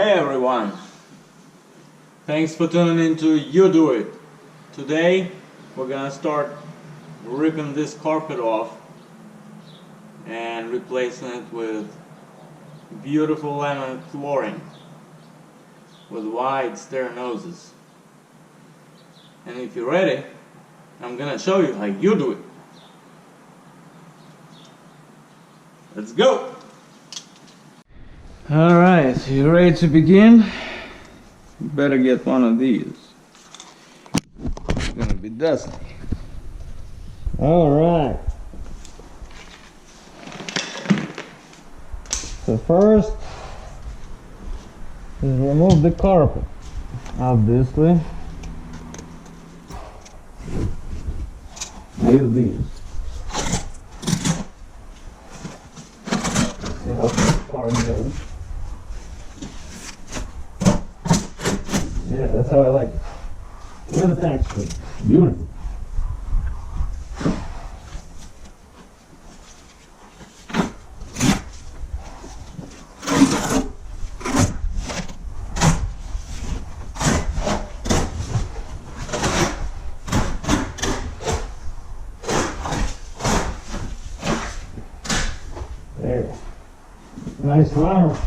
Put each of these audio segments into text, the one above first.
Hey everyone! Thanks for tuning into YouDoIt. Today we're gonna start ripping this carpet off and replacing it with beautiful laminate flooring with wide stair noses. And if you're ready, I'm gonna show you how you do it. Let's go! Alright, you ready to begin? You better get one of these. It's gonna be dusty. Alright. So first is remove the carpet, obviously. Use these. See how far it goes. Yeah, that's how I like it. Look at the texture. Beautiful. There. Nice flower.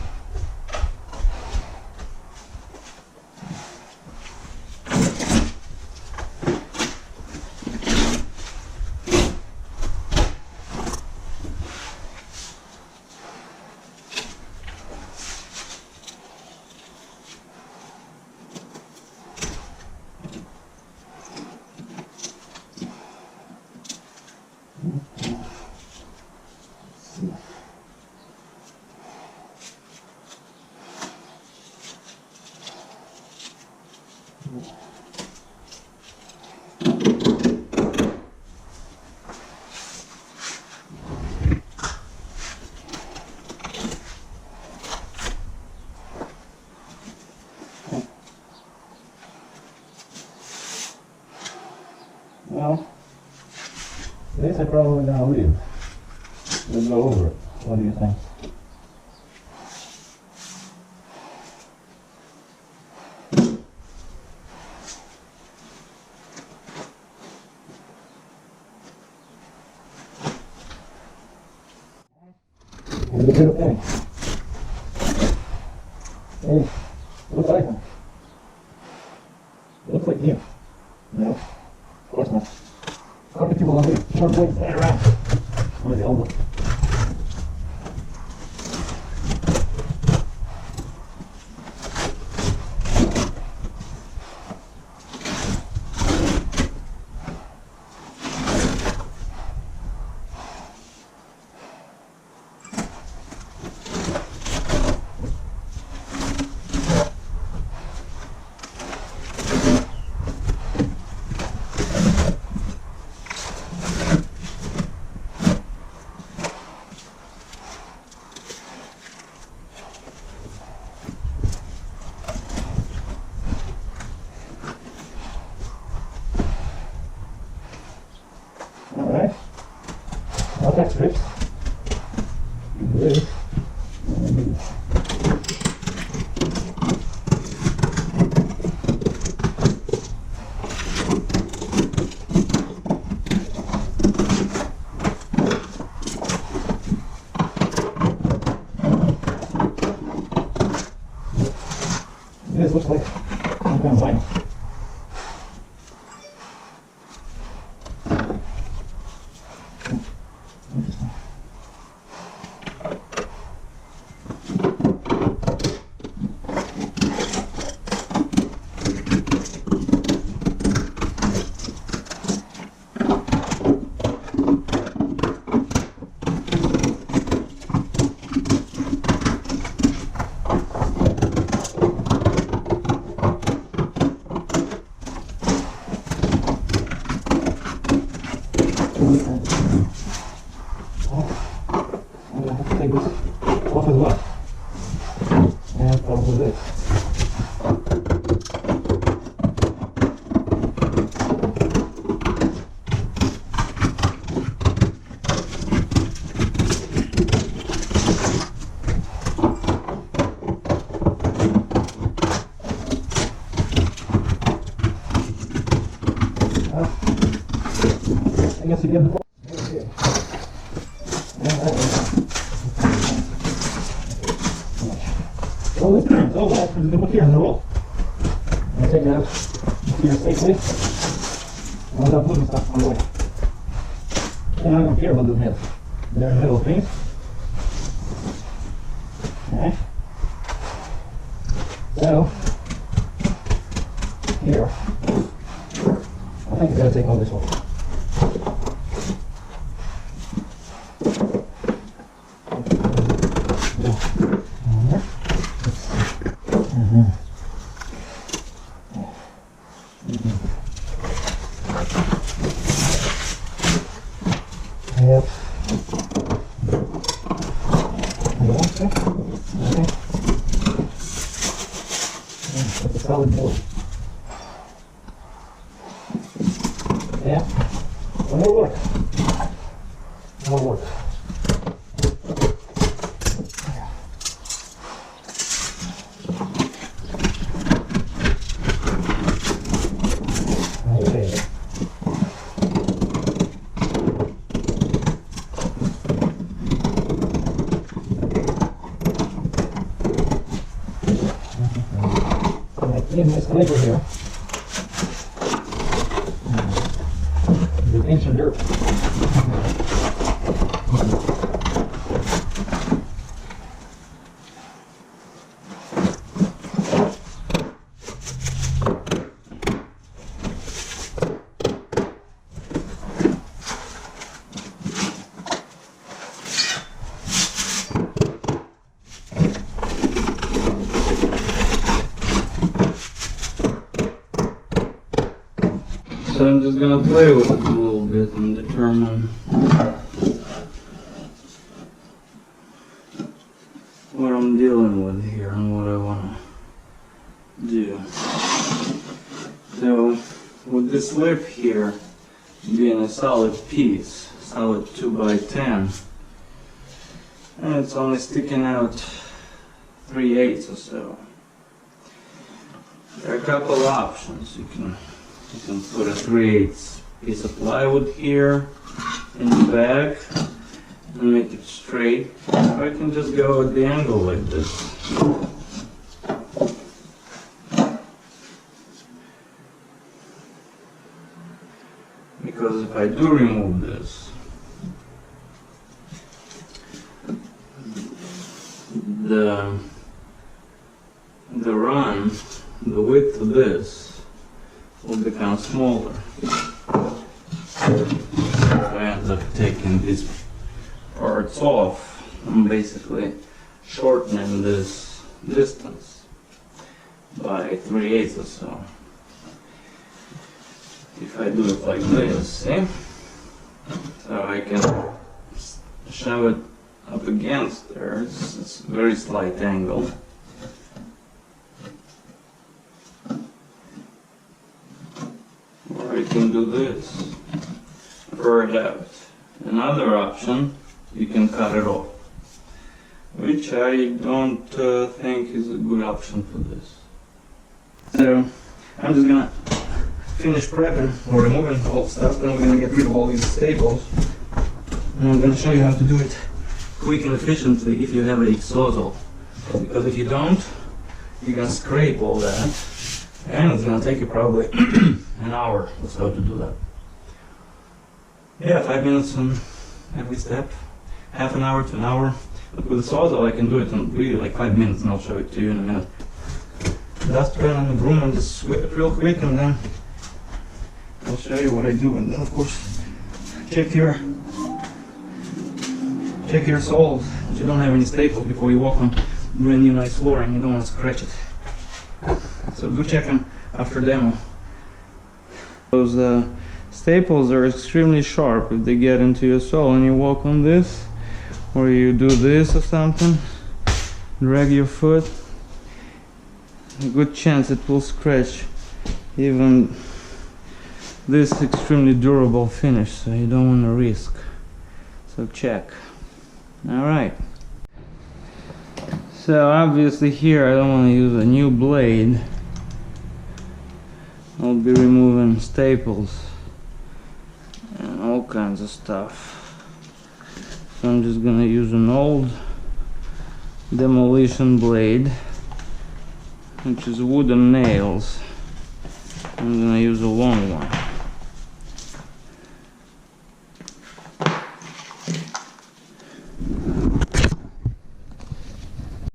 Well, this I probably gonna leave. We'll go over it. What do you think? What do you think? Hey, looks like him. Looks like you. No, of course not. Carpet people on me. Short blades, stand around. I'm at the elbow. Alright, well that's strips. This. This looks like some kind of line. I'm gonna have to take this off as well. And probably this. I guess you get the ball. Okay. Well, it's all that is going here in the roll. I'll take it out here safely. I'll start putting stuff on the way. And I don't care about the middle. They're middle things. Okay. So, here. I think I gotta take all this off. Yep. Okay. That's a solid board. Yeah. One more work. More work. Okay. In this labor here, with ancient dirt. So I'm just gonna play with it a little bit and determine what I'm dealing with here and what I wanna do. So with this lip here being a solid piece, solid 2x10, and it's only sticking out 3/8 or so. There are a couple options. You can put a 3/8 piece of plywood here in the back and make it straight. Or I can just go at the angle like this. Because if I do remove this, the run, the width of this will become smaller. So I end up taking these parts off and basically shortening this distance by 3/8 or so. If I do it like this, see? So I can shove it up against there. It's a very slight angle. Or you can do this, fur it out. Another option, you can cut it off, which I don't think is a good option for this. So I'm just gonna finish prepping or removing all stuff, then we're gonna get rid of all these staples. And I'm gonna show you how to do it quick and efficiently if you have a sawzall. Because if you don't, you're gonna scrape all that. And it's gonna take you probably an hour or so to do that. Yeah, 5 minutes on every step, half an hour to an hour. But with the sawzall I can do it in really like 5 minutes, and I'll show it to you in a minute. Dust pan on the broom and just sweep it real quick, and then I'll show you what I do. And then of course check your soles that you don't have any staples before you walk on brand new nice flooring. You don't want to scratch it. So do check them after demo. Those staples are extremely sharp. If they get into your sole and you walk on this, or you do this or something, drag your foot, a good chance it will scratch even this extremely durable finish, so you don't want to risk. So check. Alright. So obviously here I don't want to use a new blade. I'll be removing staples kinds of stuff. So I'm just gonna use an old demolition blade, which is wooden nails. I'm gonna use a long one.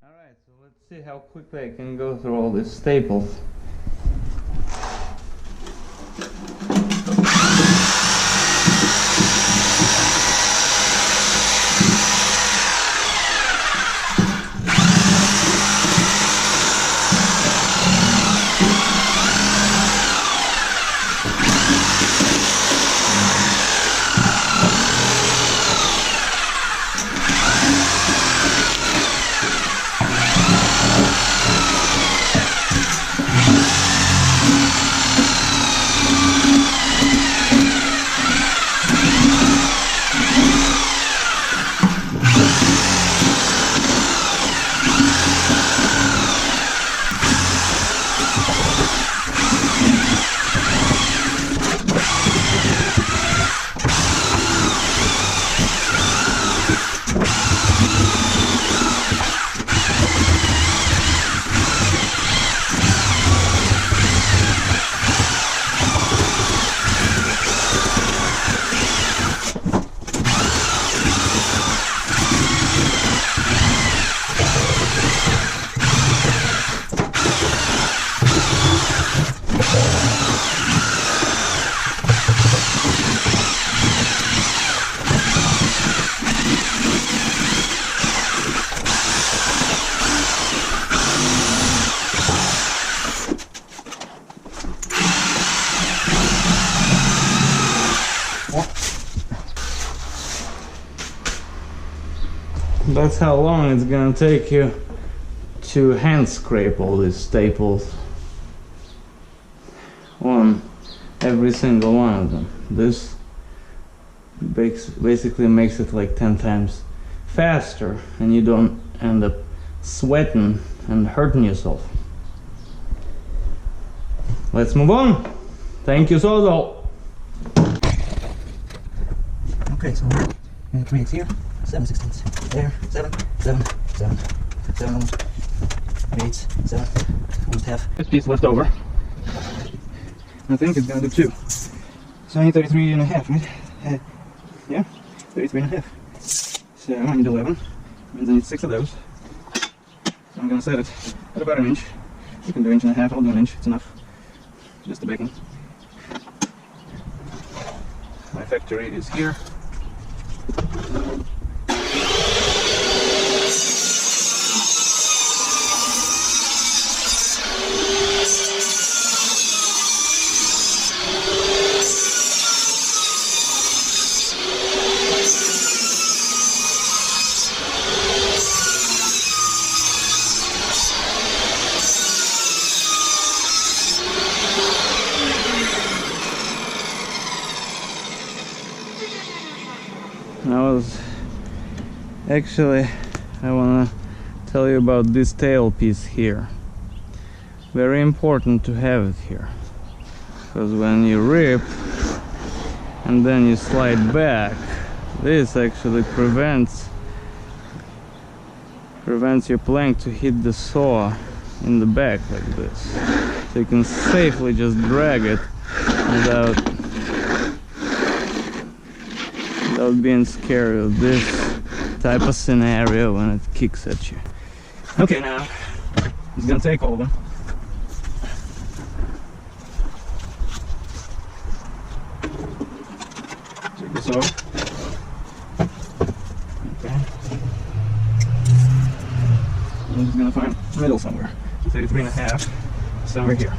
Alright, so let's see how quickly I can go through all these staples. That's how long it's gonna take you to hand scrape all these staples on every single one of them. This basically makes it like 10 times faster, and you don't end up sweating and hurting yourself. Let's move on. Thank you, Sozo. Okay, so we're gonna create here 7/16. There, 7, 7, 7, 7, almost 8, 7, almost half. This piece left over. I think it's gonna do 2. So I need 33 and a half, right? Yeah, 33 and a half. So I need 11, means I need 6 of those. So I'm gonna set it at about an inch. You can do 1.5 inches, I'll do an inch, it's enough. Just the backing. My factory is here. Actually, I want to tell you about this tail piece here. Very important to have it here, because when you rip and then you slide back, this actually prevents your plank to hit the saw in the back like this. So you can safely just drag it without being scared of this type of scenario when it kicks at you. Okay, now he's gonna take all of them. Take this off. Okay. I'm just gonna find the middle somewhere. 33 and a half, somewhere here.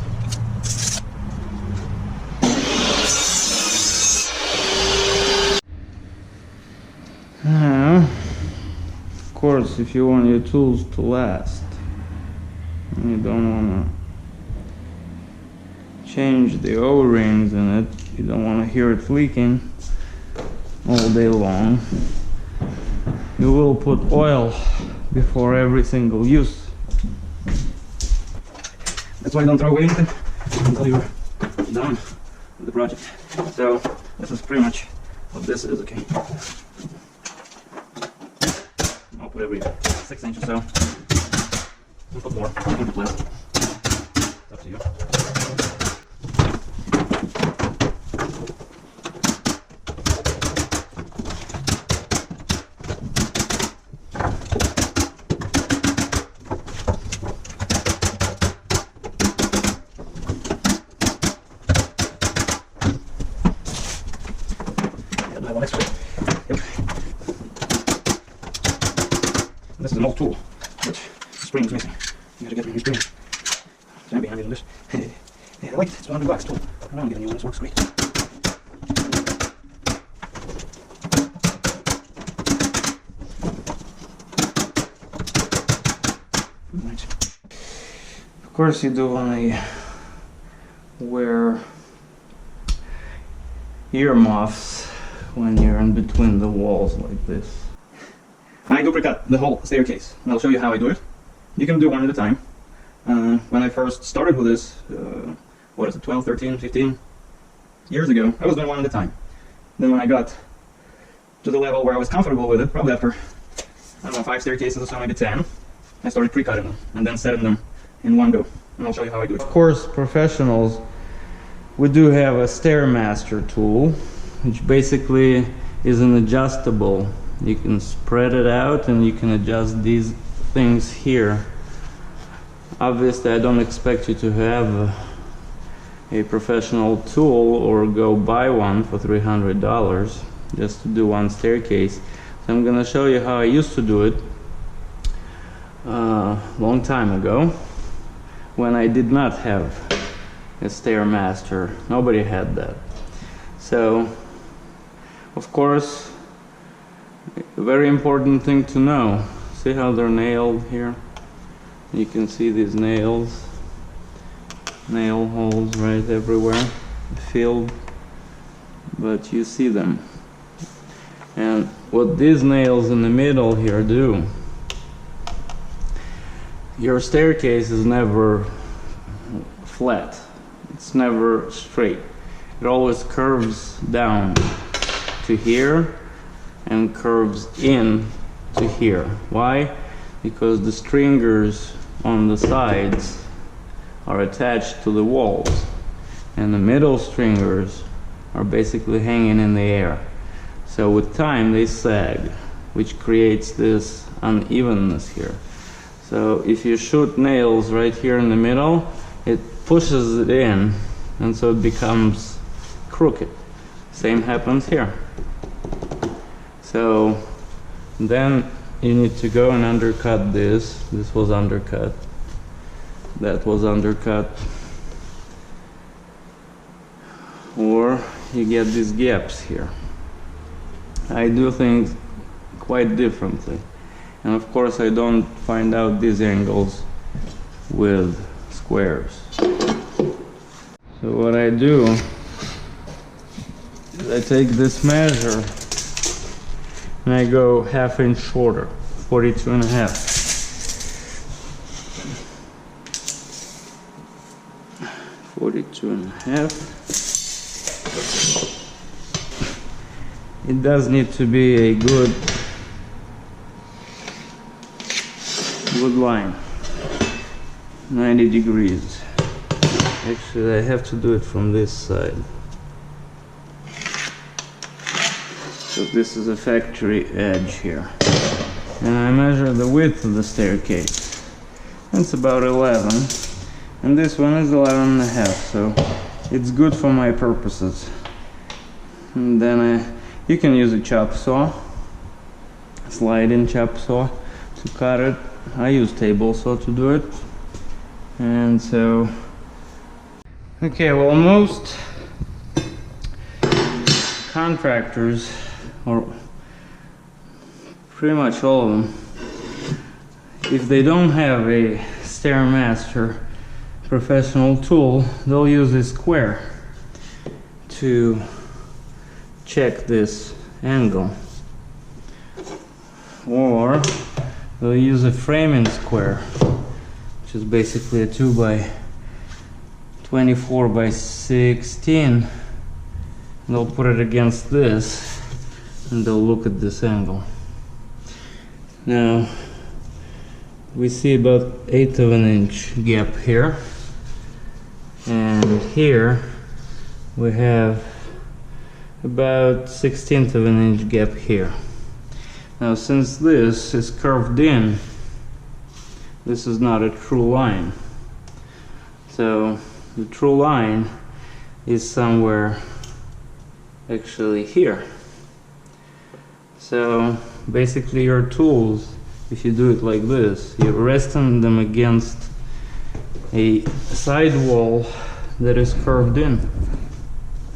Now, of course, if you want your tools to last, and you don't want to change the O-rings in it, you don't want to hear it leaking all day long, you will put oil before every single use. That's why you don't throw away anything until you're done with the project. So this is pretty much what this is, okay. I'll put every 6 inches or so. I'll put more, I'll put less. It's up to you. One extra. Yep. This is an old tool, but the spring's missing. You gotta get a new spring. So I'm behind it on this. Yeah, I like it. It's $100 tool. I don't get a new one. This works great. Right. Of course, you do want to wear earmuffs when you're in between the walls like this. I do pre-cut the whole staircase. I'll show you how I do it. You can do one at a time. When I first started with this, what is it, 12, 13, 15 years ago, I was doing one at a time. Then when I got to the level where I was comfortable with it, probably after, I don't know, 5 staircases or so, maybe 10, I started pre-cutting them and then setting them in one go. And I'll show you how I do it. Of course, professionals, we do have a Stairmaster tool, which basically is an adjustable. You can spread it out and you can adjust these things here. Obviously, I don't expect you to have a professional tool or go buy one for $300 just to do one staircase. So I'm gonna show you how I used to do it long time ago when I did not have a Stairmaster. Nobody had that. So of course, a very important thing to know. See how they're nailed here? You can see these nails, nail holes right everywhere, filled, but you see them. And what these nails in the middle here do, your staircase is never flat, it's never straight. It always curves down to here and curves in to here. Why? Because the stringers on the sides are attached to the walls and the middle stringers are basically hanging in the air. So with time they sag, which creates this unevenness here. So if you shoot nails right here in the middle, it pushes it in and so it becomes crooked. Same happens here. So then you need to go and undercut this. This was undercut. That was undercut. Or you get these gaps here. I do things quite differently. And of course I don't find out these angles with squares. So what I do is I take this measure and I go ½ inch shorter, 42.5. 42.5. It does need to be a good line, 90 degrees. Actually, I have to do it from this side. So this is a factory edge here. And I measure the width of the staircase. It's about 11. And this one is 11.5, so it's good for my purposes. And then you can use a chop saw, slide-in chop saw to cut it. I use table saw to do it. And so, okay, well, most contractors, or pretty much all of them, if they don't have a Stairmaster professional tool, they'll use a square to check this angle, or they'll use a framing square, which is basically a 2 by 24 by 16. They'll put it against this and they'll look at this angle. Now we see about 1/8 of an inch gap here, and here we have about 1/16 of an inch gap here. Now since this is curved in, this is not a true line. So the true line is somewhere actually here. So basically your tools, if you do it like this, you're resting them against a side wall that is curved in,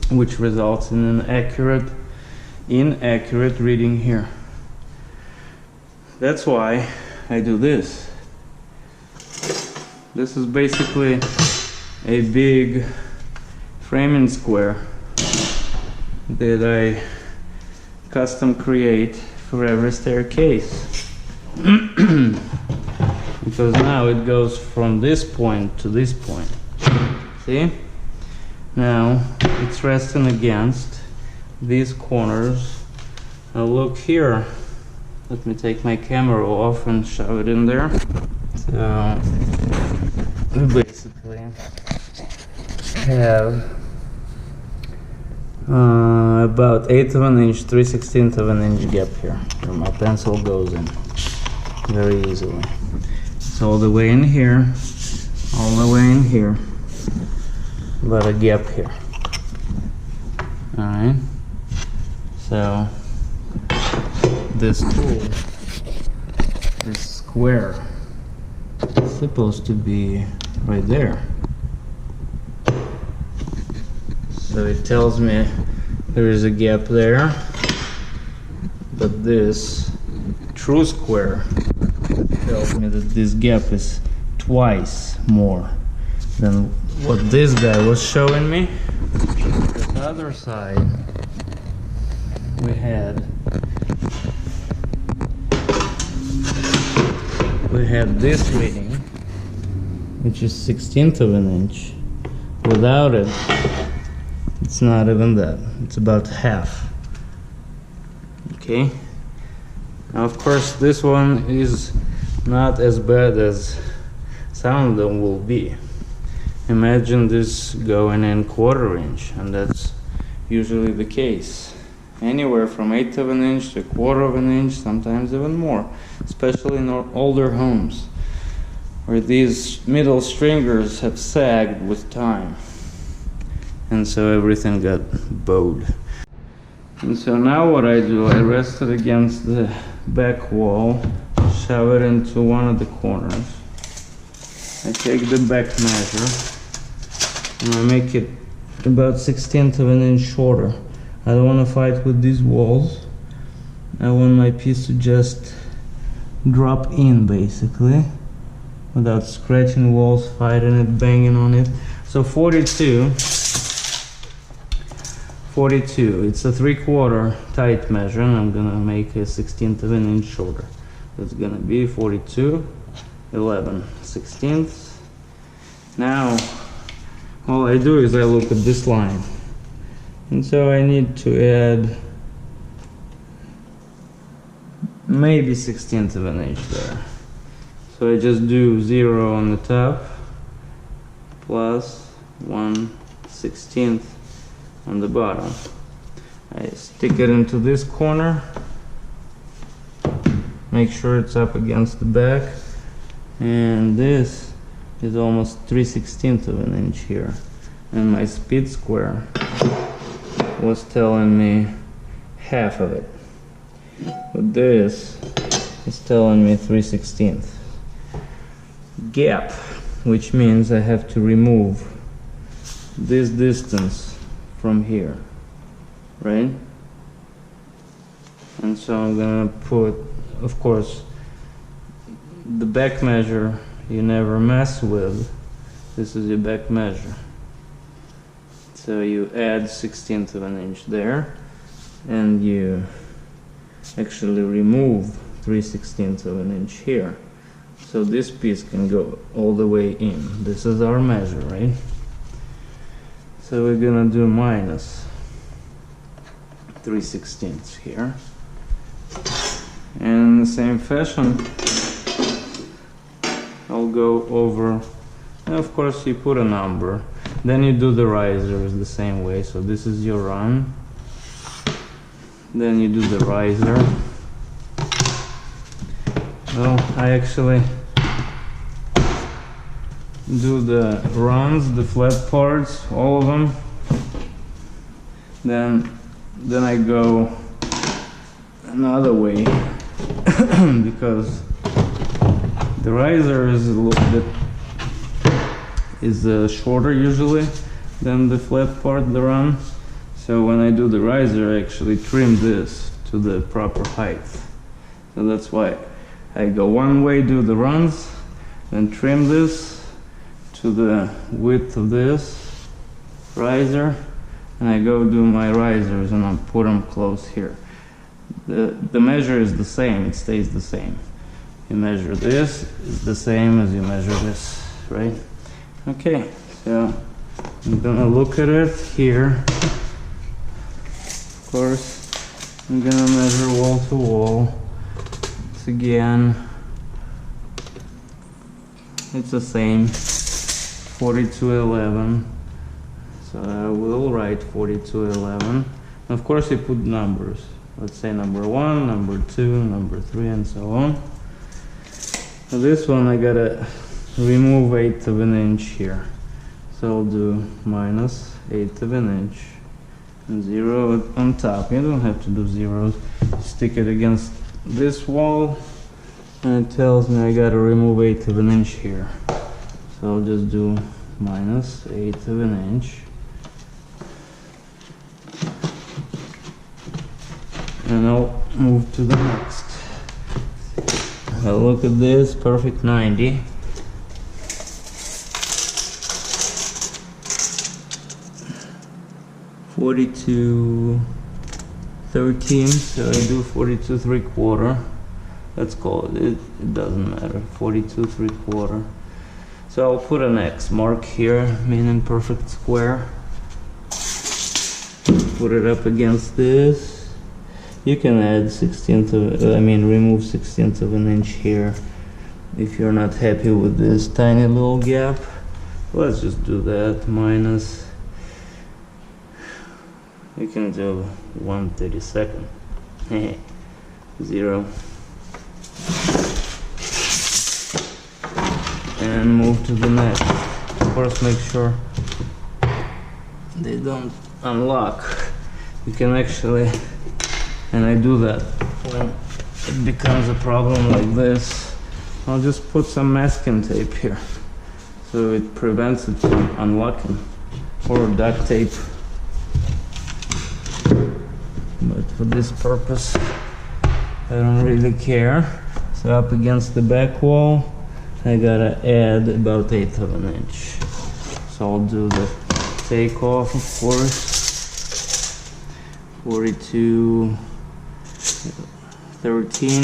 which results in an inaccurate reading here. That's why I do this. This is basically a big framing square that I custom create for every staircase. Because now it goes from this point to this point. See? Now it's resting against these corners. Now look here. Let me take my camera off and shove it in there. So we basically have about 1/8 of an inch, 3/16 of an inch gap here, where my pencil goes in very easily. It's all the way in here, all the way in here, but a gap here. Alright, so this tool, this square, is supposed to be right there. So it tells me there is a gap there, but this true square tells me that this gap is twice more than what this guy was showing me. The other side we had this reading, which is 1/16 of an inch. Without it, it's not even that. It's about half. Okay. Now, of course, this one is not as bad as some of them will be. Imagine this going in 1/4 inch, and that's usually the case. Anywhere from 1/8 of an inch to 1/4 of an inch, sometimes even more, especially in older homes, where these middle stringers have sagged with time, and so everything got bowed. And so now what I do, I rest it against the back wall, shove it into one of the corners. I take the back measure and I make it about 1/16 of an inch shorter. I don't want to fight with these walls. I want my piece to just drop in basically, without scratching walls, fighting it, banging on it. So 42, it's a 3/4 tight measure, and I'm gonna make a 1/16 of an inch shorter. That's gonna be 42, 11/16. Now, all I do is I look at this line. And so I need to add maybe 1/16 of an inch there. So I just do 0 on the top plus 1/16 on the bottom. I stick it into this corner, make sure it's up against the back, and this is almost 3/16 of an inch here. And my speed square was telling me half of it, but this is telling me 3/16 gap, which means I have to remove this distance from here, right? And so I'm gonna put, of course, the back measure you never mess with. This is your back measure. So you add 1/16 of an inch there, and you actually remove 3/16 of an inch here. So this piece can go all the way in. This is our measure, right? So we're gonna do minus 3/16 here. And in the same fashion, I'll go over, and of course you put a number. Then you do the risers the same way. So this is your run. Then you do the riser. Well, I actually do the runs, the flat parts, all of them. Then I go another way because the riser is a little bit shorter usually than the flat part, the run. So when I do the riser, I actually trim this to the proper height. So that's why I go one way, do the runs, then trim this to the width of this riser, and I go do my risers and I put them close here. The measure is the same, it stays the same. You measure this, it's the same as you measure this, right? Okay, so I'm gonna look at it here. Of course, I'm gonna measure wall to wall. It's again, it's the same, 4211. So I will write 4211. Of course, you put numbers. Let's say number 1, number 2, number 3, and so on. Now this one I gotta remove 1/8 of an inch here. So I'll do minus 1/8 of an inch and 0 on top. You don't have to do zeros. Stick it against this wall and it tells me I gotta remove 1/8 of an inch here. So I'll just do minus 1/8 of an inch. And I'll move to the next. Now look at this, perfect 90. (42.13), so I do 42 3/4. Let's call it, it doesn't matter, 42 3/4. So I'll put an X mark here, meaning perfect square. Put it up against this. You can add remove 1/16 of an inch here if you're not happy with this tiny little gap. Let's just do that, minus, you can do 1/32, 0. And move to the next. Of course, make sure they don't unlock. You can actually, and I do that when it becomes a problem like this, I'll just put some masking tape here so it prevents it from unlocking, or duct tape. But for this purpose I don't really care. So up against the back wall I gotta add about 1/8 of an inch. So I'll do the takeoff, of course, 42.13.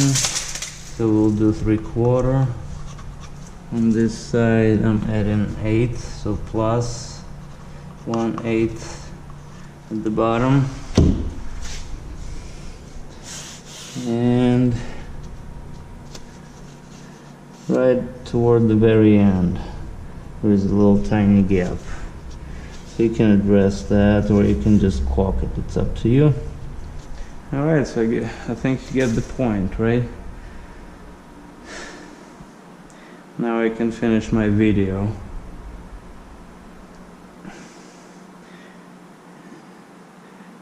So we'll do 3/4. On this side I'm adding 8, so plus 1/8 at the bottom. And right toward the very end there is a little tiny gap. So you can address that, or you can just caulk it, it's up to you. Alright, so I think you get the point, right? Now I can finish my video.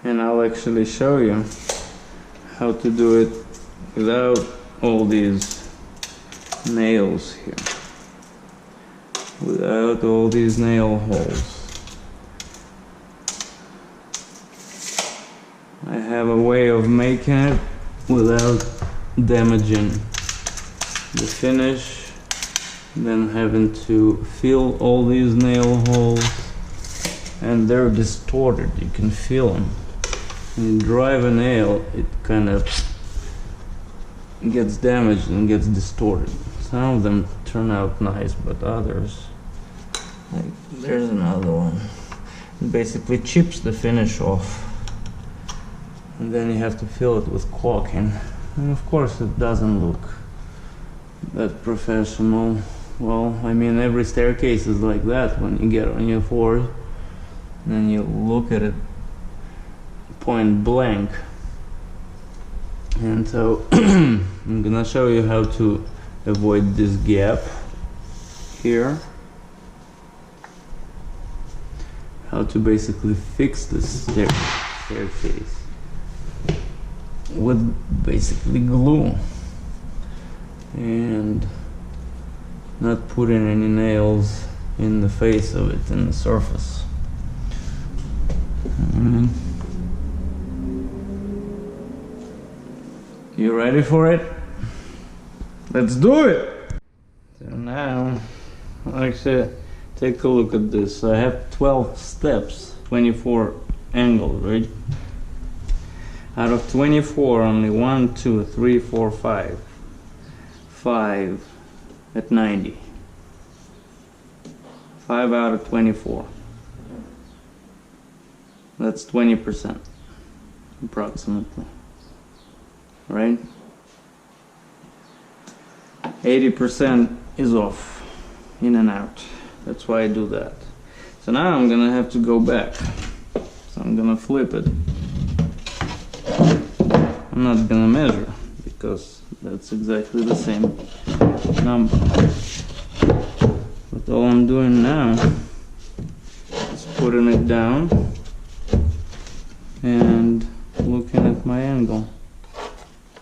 And I'll actually show you how to do it without all these nails here, without all these nail holes. I have a way of making it without damaging the finish, then having to fill all these nail holes, and they're distorted, you can feel them. When you drive a nail, it kind of gets damaged and gets distorted. Some of them turn out nice, but others, like there's another one, it basically chips the finish off. and then you have to fill it with caulking. And of course it doesn't look that professional. Well, I mean, every staircase is like that when you get on your floor, and then you look at it point blank. And so I'm gonna show you how to avoid this gap here, how to basically fix this staircase with basically glue and not putting any nails in the face of it, in the surface. You ready for it? Let's do it! So now, like I said, take a look at this. I have 12 steps, 24 angles, right? Out of 24, only 1, 2, 3, 4, 5. 5 at 90. 5 out of 24. That's 20%, approximately. Right? 80% is off, in and out. That's why I do that. So now I'm gonna have to go back. So I'm gonna flip it. I'm not gonna measure because that's exactly the same number. But all I'm doing now is putting it down and looking at my angle.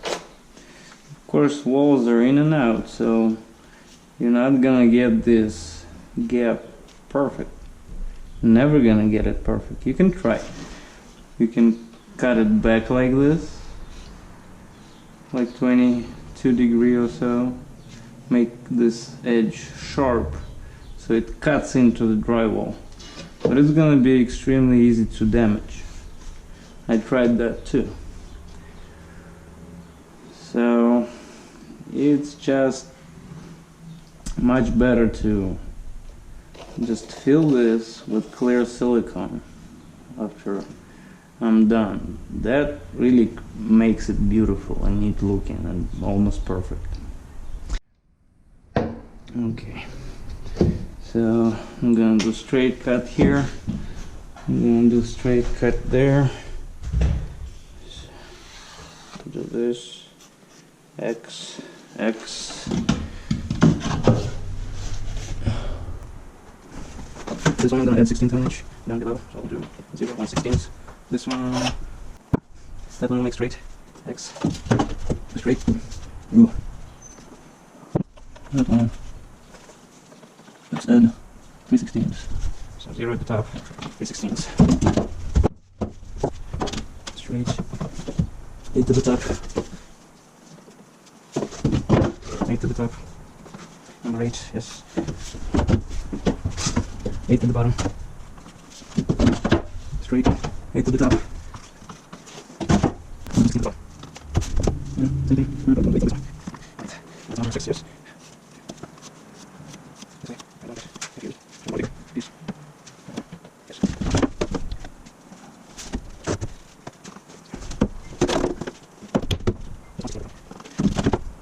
Of course, walls are in and out, so you're not gonna get this gap perfect. Never gonna get it perfect. You can try. You can cut it back like this, like 22 degrees or so. Make this edge sharp so it cuts into the drywall. But it's gonna be extremely easy to damage. I tried that too. So it's just much better to just fill this with clear silicone after I'm done. That really makes it beautiful and neat looking and almost perfect. Okay, so I'm gonna do straight cut here. I'm gonna do straight cut there. Do this. X. This one I'm gonna add 16th inch down below, so I'll do 0.16. This one, that one will make straight. X. Straight. Ooh. That one. Let's add 3/16. So 0 at the top, 3/16. Straight. 8 to the top. 8 to the top. Number 8, yes. 8 to the bottom. Straight. 8 to the top. 6 to the top. Yeah, same thing. No, don't wait for this one. Right. That's number 6, yes. This way. I don't get confused. Somebody, please. Yes.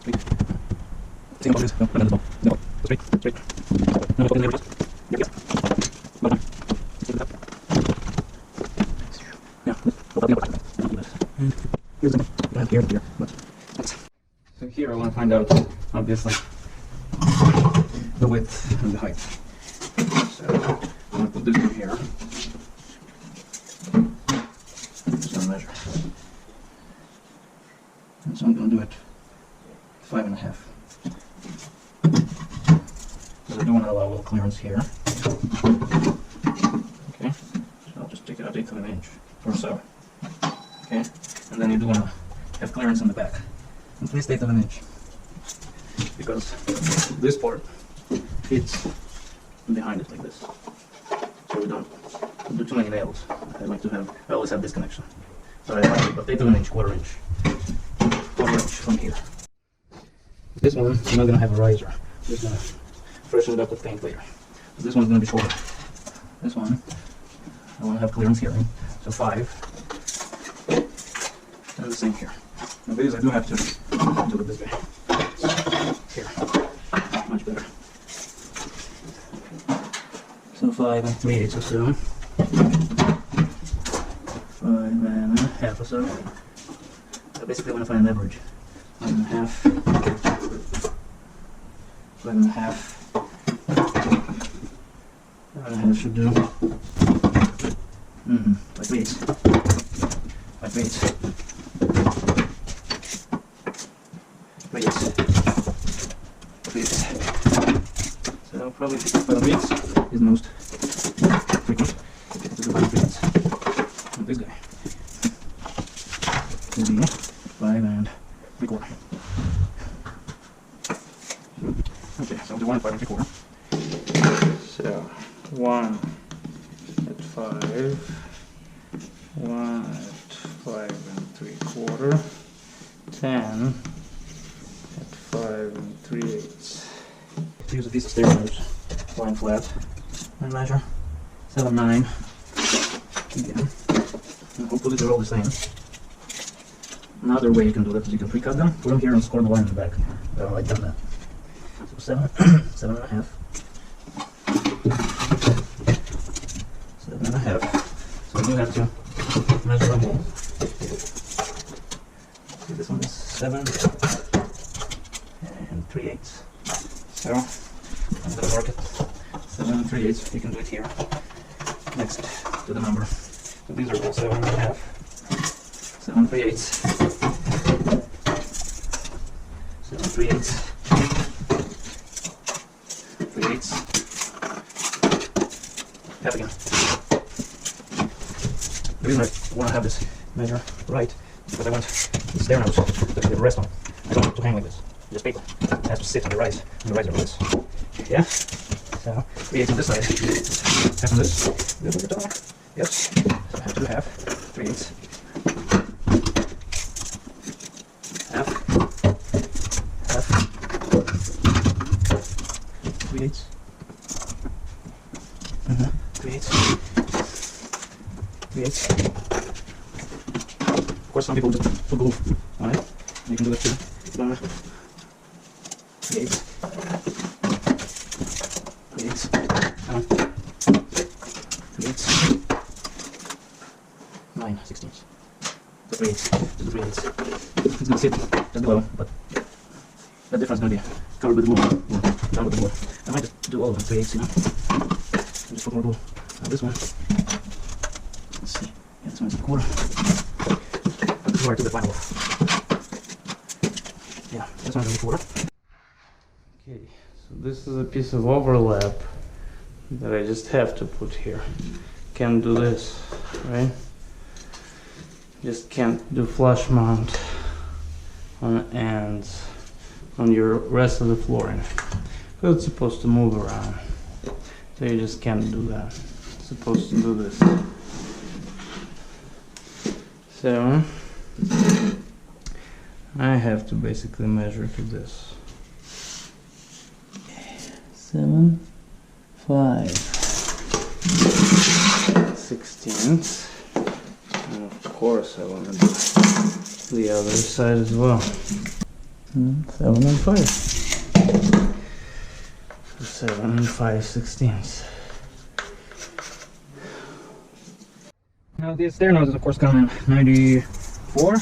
Straight. Same boxes. No, not at all. No. Straight. Straight. No, open the neighbors. Yep, yep. Bottom. 6 to the top. Yeah, and here's the one here, but so here I want to find out, obviously, the width and the height. So I'm going to put this one here. Just going to measure. And so I'm going to do it 5.5. But I do want to allow a little clearance here. Okay, so I'll just take it out 1/8 of an inch or so. Okay, and then you do want to have clearance in the back, at least 1/8 of an inch, because this part fits behind it like this, so we don't do too many nails. I always have this connection, so I like about 1/8 of an inch, quarter inch from here. This one, I'm not going to have a riser. I'm just going to freshen it up with paint later. This one's going to be shorter. This one, I want to have clearance here, so 5. And the same here. Now these I do have to do it this way. Here. Much better. So 5 3/8 or so. 5 1/2 or so. So basically I want to find an average. 5 1/2. 5 1/2. 5 1/2 should do. 5 3/8. 5 3/8. 3/8. So probably 5 3/8 is the most frequent. This is 5 3/8. And this guy will be 5 3/4. Okay, so we'll do 1 5 3/4. So 1 at 5, 1 at 5 3/4, 10 at 5 3/8. Use a piece of stair notes, line flat, and measure 7 9. Again, and hopefully they're all the same. Another way you can do that is you can pre-cut them, put them here, and score the line in the back. I don't like that. So 7, 7 1/2. 7 1/2. So you have to measure them all. See, this one is 7 3/8. So I'm going to mark it 7 3/8. You can do it here next to the number. So these are all 7 1/2. 7 3/8. 7 3/8. 3/8. Half again. The reason I want to have this measure right is because I want the stair nose to rest on it. I don't want it to hang like this. Just paper. It has to sit on the riser like this. Yeah? So 3/8 on this side. Half on this. This on the top. Yes. So half to the half. 3/8. Half. Half. 3/8. 3/8. 3/8. Of course, some people just put glue on it. You can do that too. 3/8. 3/8. 3/8. 9/16. The 3/8. The 3/8. It's gonna sit just below, but the difference is gonna be covered with glue. Done with the glue. I might just do all of them 3/8, you know. And just put more glue on this one. Let's see. Yeah, this one's a 1/4. But this is where I took the final off. Yeah, this one's a 1/4. Okay, so this is a piece of overlap that I just have to put here. Can't do this, right? Just can't do flush mount on ends on your rest of the flooring. Because it's supposed to move around. So you just can't do that. It's supposed to do this. So I have to basically measure to this. 7 5 16ths. And of course I want to do the other side as well. 7 and 5. So 7 and 5/16ths. Now the stair noses of course come in 94.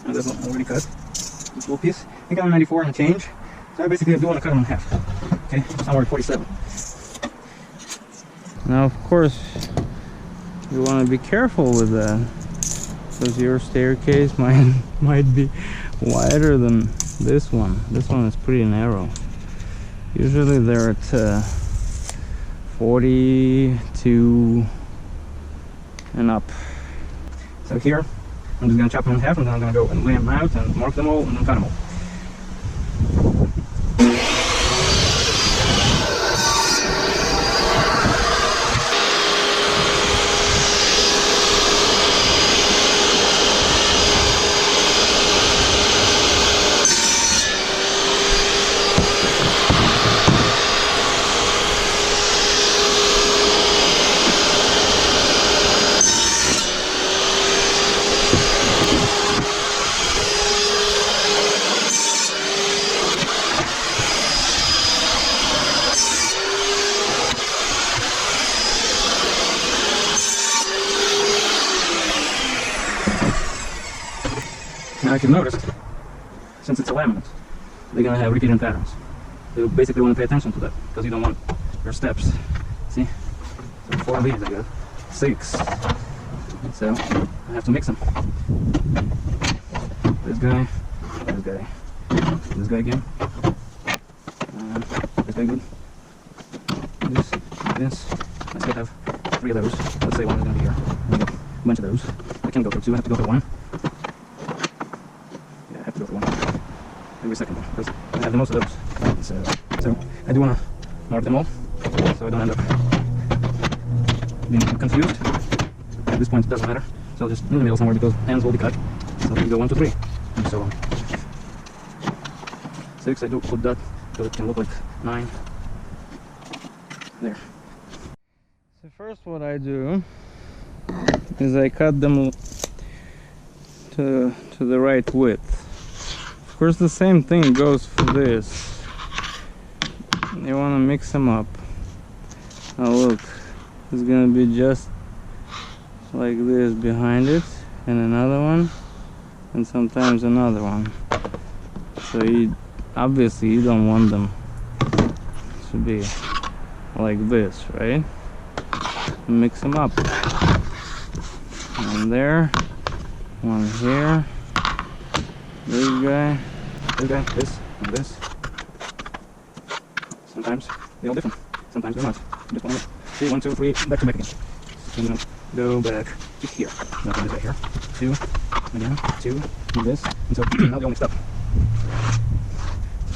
And this one already cut. This little piece. They come in 94 and change. So I basically do want to cut them in half. Okay, somewhere at 47. Now of course you want to be careful with that, because your staircase might be wider than this one. This one is pretty narrow. Usually they're at 42 and up. So here, I'm just going to chop them in half, and then I'm going to go and lay them out and mark them all and then cut them all. Now if you've noticed, since it's a laminate, they're gonna have repeating patterns. You basically want to pay attention to that because you don't want your steps. See? So 4 of these I got 6. So I have to mix them. This guy, this guy again. This guy good. This. I still have 3 of those. Let's say 1 is gonna be here. And a bunch of those. I can't go for 2. I have to go for 1. Yeah, I have to go for 1 every second because I have the most of those. So I do want to mark them all so I don't end up being confused. At this point it doesn't matter, so I'll just in the middle somewhere because ends will be cut. So we go 1, 2, 3 and so on. 6 I do put that so it can look like 9 there. So first what I do is I cut them to the right width. Of course the same thing goes for this. You want to mix them up. Now look, it's gonna be just like this behind it, and another one, and sometimes another one. So obviously you don't want them to be like this, right? Mix them up. One there, one here, this guy, This, and this. Sometimes they're all different, sometimes they're not. Just want to see 1, 2, 3, back to back again. I'm gonna go back to here. Not this right here. 2, again, 2, and this, and so now they're all mixed up.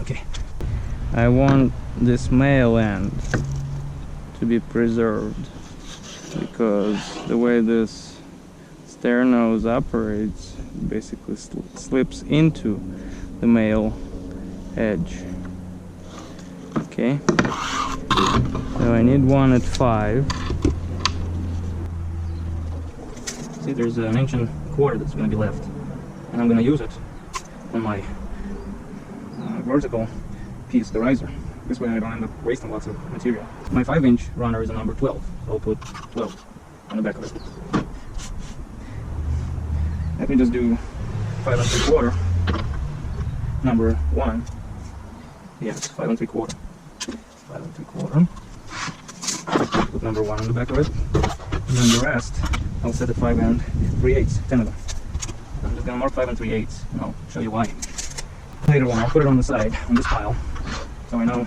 Okay. I want this male end to be preserved because the way this stair nose operates basically slips into the male edge. Okay, so I need one at 5. See, there's an ancient quarter that's going to be left, and I'm going to use it on my vertical piece, the riser. This way I don't end up wasting lots of material. My 5-inch runner is a number 12, so I'll put 12 on the back of it. Let me just do 5 3/4, number 1. Yes, 5 3/4. 5 3/4. Put number 1 on the back of it. And then the rest, I'll set at 5 3/8, 10 of them. I'm just gonna mark 5 3/8, and I'll show you why. Later on, I'll put it on the side, on this pile, so I know.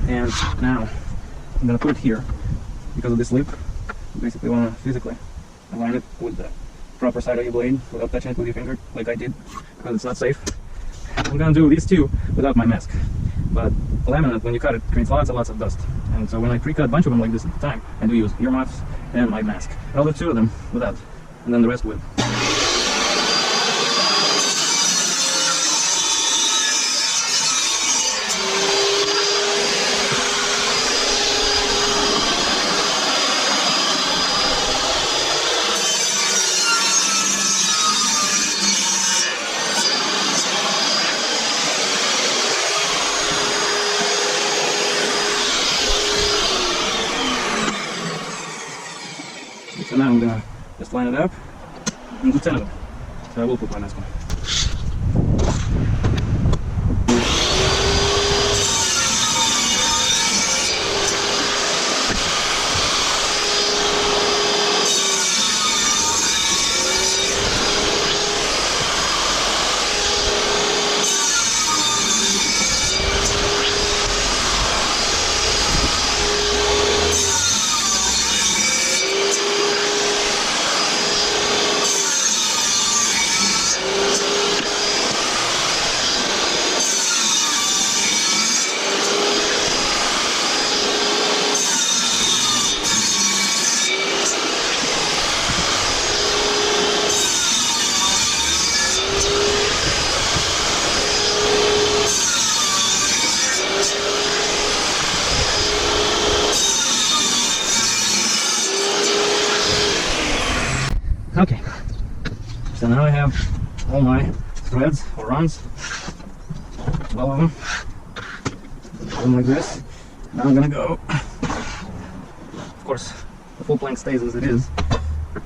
And now, I'm gonna put it here, because of this lip. You basically wanna physically align it with the proper side of your blade, without touching it with your finger, like I did, because it's not safe. I'm gonna do these 2 without my mask. But laminate, when you cut it, creates lots and lots of dust. And so when I pre-cut a bunch of them like this at the time, I do use earmuffs and my mask. I'll do 2 of them without, and then the rest with. So now I'm gonna just line it up and do 10 of them. So I will put my mask on. Okay, so now I have all my threads or runs, 12 of them, put them like this. Now I'm gonna go, of course, the full plank stays as it is,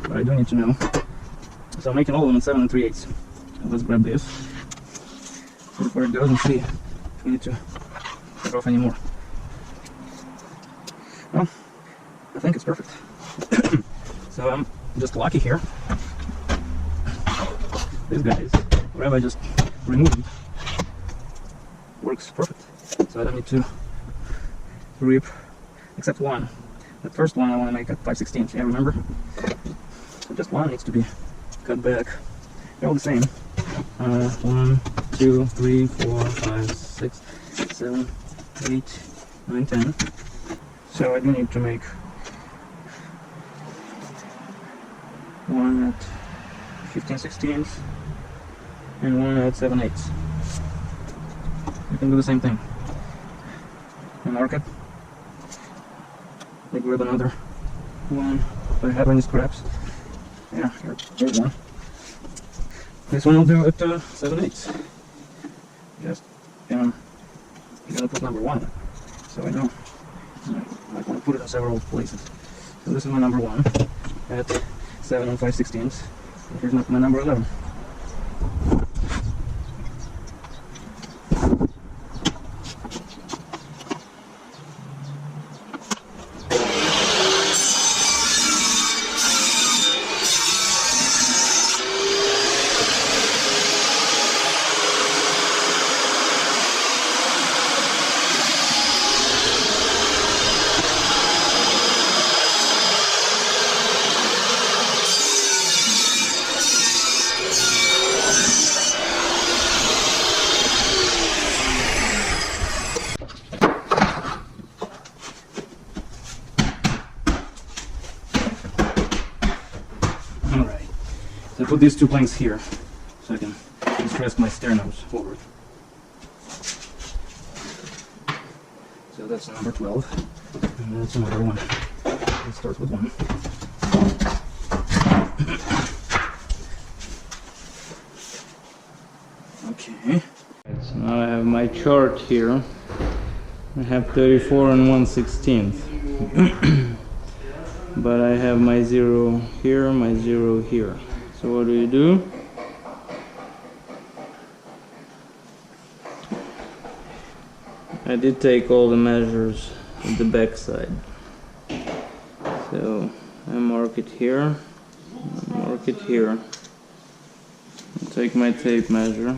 but I do need to know. So I'm making all of them in 7 3/8. Let's grab this before it goes and see if we need to cut off anymore. Well, I think it's perfect. So I'm just lucky here. This guys, whatever I just removed, works perfect. So I don't need to rip, except one. The first one I want to make at 5/16. Yeah, remember? So just one needs to be cut back. They're all the same. 1, 2, 3, 4, 5, 6, 7, 8, 9, 10. So I do need to make one at 15/16 and one at 7/8. You can do the same thing. And mark it. I grab another one if I have any scraps. Yeah, here's one. This one I'll do at 7/8. Just, you gotta put number 1, so I know. I might want to put it in several places. So this is my number 1 at 7 and 5/16. Here's my number 11. Alright, so I put these 2 planks here so I can just rest my stair nose forward. So that's number 12, and that's another one. Let's start with 1. Okay. So now I have my chart here. I have 34 and 1/16. But I have my 0 here, my 0 here. So what do? I did take all the measures at the back side. So I mark it here, mark it here. I'll take my tape measure.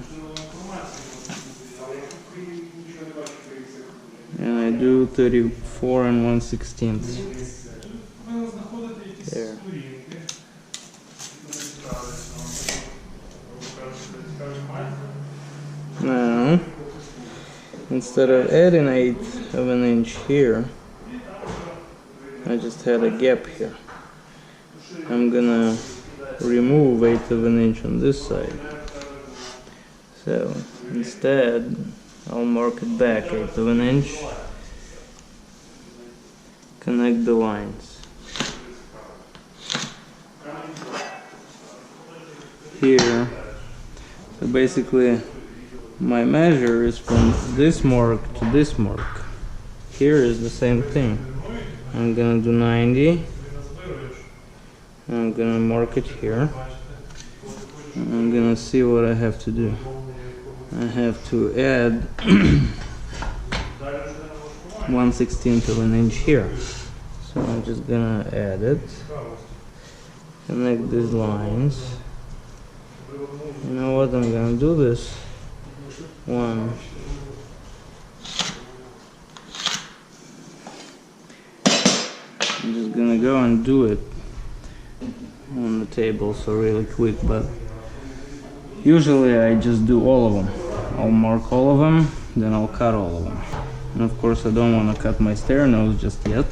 And I do 34 and 1/16. There. Now, instead of adding 1/8 of an inch here, I just had a gap here. I'm gonna remove 1/8 of an inch on this side. So instead, I'll mark it back 1/8 of an inch. Connect the lines. Here, so basically my measure is from this mark to this mark. Here is the same thing. I'm gonna do 90. I'm gonna mark it here. I'm gonna see what I have to do. I have to add 1/16 of an inch here. So I'm just gonna add it. Connect these lines. You know what, I'm gonna do this. 1. I'm just gonna go and do it on the table, so really quick, but usually I just do all of them. I'll mark all of them, then I'll cut all of them. And of course I don't want to cut my stair nose just yet.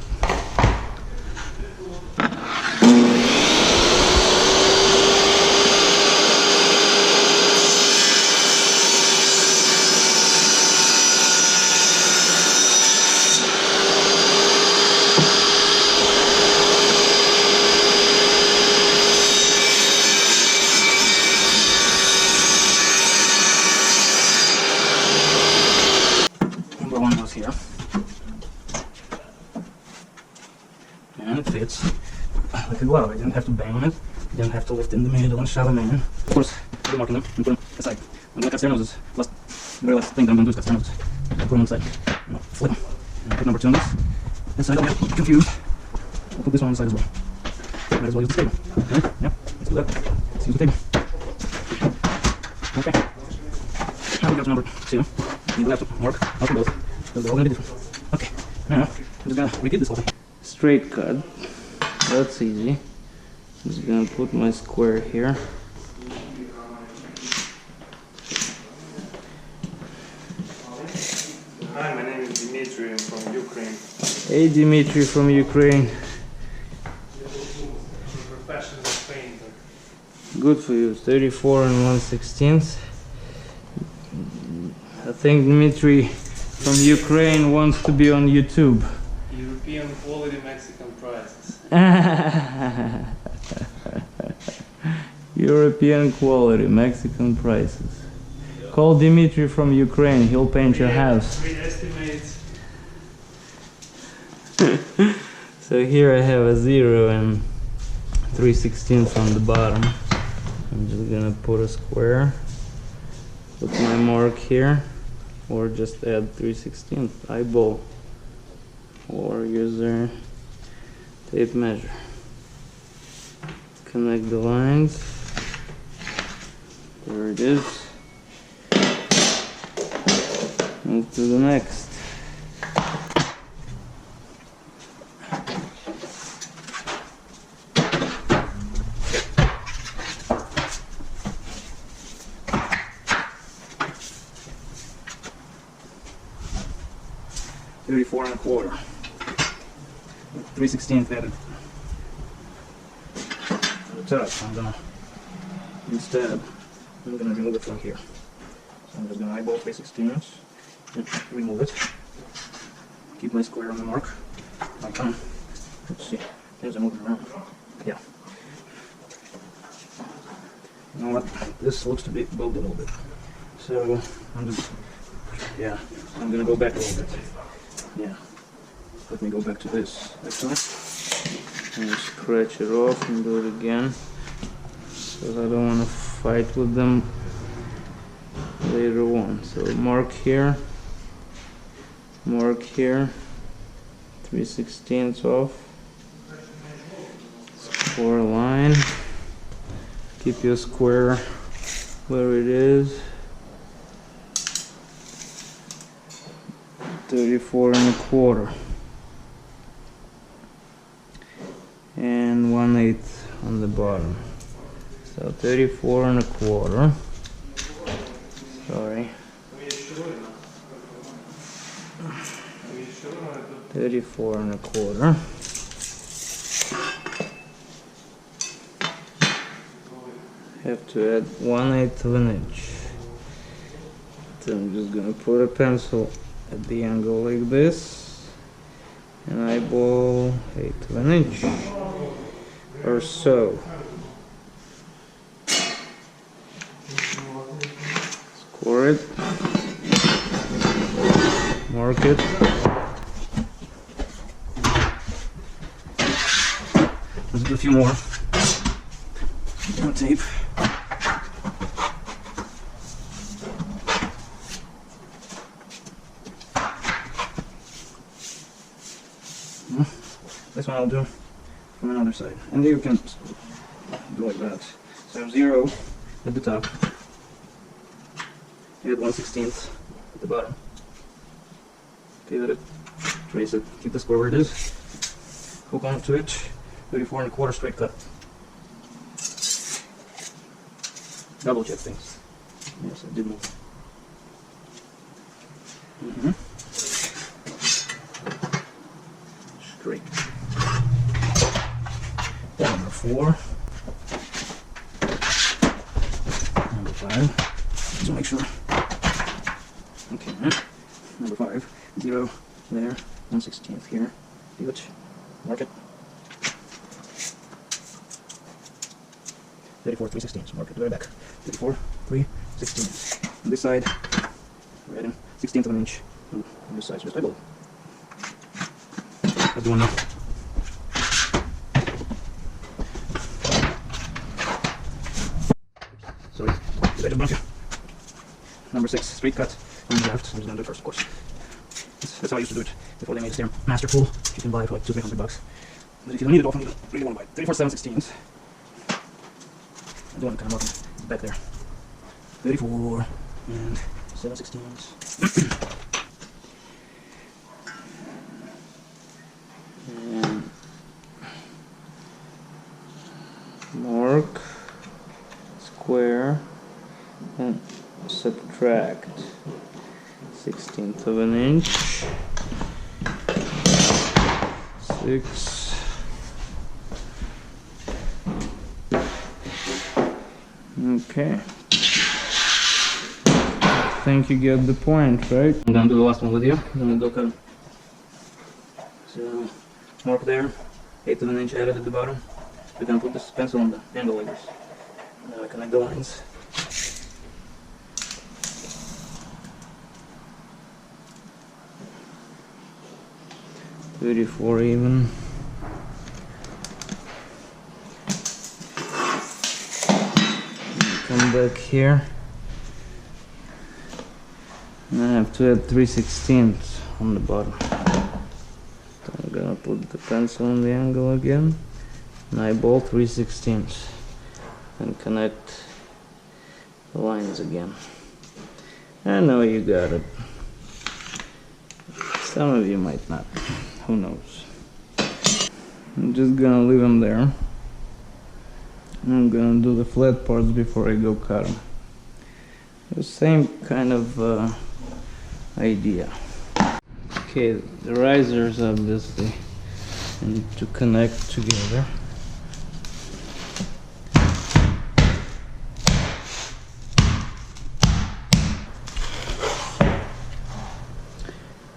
Here, and it fits like a glove. I didn't have to bang on it, don't have to lift in the middle and shove them in. Of course, I'll be marking them and put them aside. I'm gonna cut stair noses. The very last thing that I'm gonna do is cut stair noses. I'll put them on the side. And flip them. And put number 2 on this. And so I don't get confused. I'll put this one on the side as well. Might as well use the table. Okay? Yeah, let's do that. Let's use the table. Okay. Now we go to number 2. You will have to mark out for both, because they're all gonna be different. Okay, now I'm just gonna repeat this whole thing. Straight cut. That's easy. I'm just gonna put my square here. Hi, my name is Dimitri. I'm from Ukraine. Hey Dimitri from Ukraine. I'm a professional painter. Good for you. 34 and 1/16. I think Dimitri from Ukraine wants to be on YouTube. European quality Mexican prices. European quality, Mexican prices. Call Dimitri from Ukraine, he'll paint your house. We estimate. So here I have a 0 and 3/16 on the bottom. I'm just gonna put a square, put my mark here, or just add 3/16 eyeball, or use a tape measure. Connect the lines. There it is. Move to the next. $34 1/4. 3/16 added. To the top, I'm gonna remove it from here. So I'm just gonna eyeball 3/16 and remove it. Keep my square on the mark. I can. Let's see. There's a moving around. Yeah. You know what? This looks to be built a little bit. So I'm gonna go back a little bit. Yeah. Let me go back to this. Actually. And scratch it off and do it again, because I don't want to fight with them later on. So mark here, 3/16 off, score line, keep your square where it is, 34 1/4. And 1/8 on the bottom. So 34 1/4. Sorry. 34 1/4. Have to add 1/8 of an inch. So I'm just gonna put a pencil at the angle like this. And eyeball 1/8 of an inch or so. Score it, mark it. Let's do a few more on tape. This one I'll do from another side, and you can do like that. So 0 at the top, add 1/16 at the bottom, pivot it, trace it, keep the square where it is, hook onto it, 34 1/4 straight cut. Double check things. Yes, I did move. Straight. Number 4. Number 5. Just make sure. Okay. Number 5. 0 there. 1/16 here. Do it. Mark it. 34 3/16. Mark it to the back. 34 3/16. On this side, we're adding 1/16 of an inch. On this side, just eyeball. That's the one now. Sorry, did I just bump you? Number 6, straight cut on the left. I'm just gonna do it first, of course. That's how I used to do it before they made Stair Master Pool. You can buy it for like $200-300 bucks. But if you don't need it often, you don't really want to buy it. 34 7/16. I don't want to kind of mark back there. 34 and 7/16. And mark, square, and subtract 1/16 of an inch. 6. Okay. I think you get the point, right? I'm gonna do the last one with you. I'm gonna go cut. So mark there, 1/8 of an inch added at the bottom. We're gonna put this pencil on the angle like this. Now I connect the lines. $34 even. Come back here. And I have to add 3/16 on the bottom. So I'm gonna put the pencil on the angle again. And eyeball 3/16 and connect the lines again. I know you got it. Some of you might not. Who knows? I'm just gonna leave them there. I'm gonna do the flat parts before I go cut them. The same kind of idea. Okay, the risers obviously need to connect together.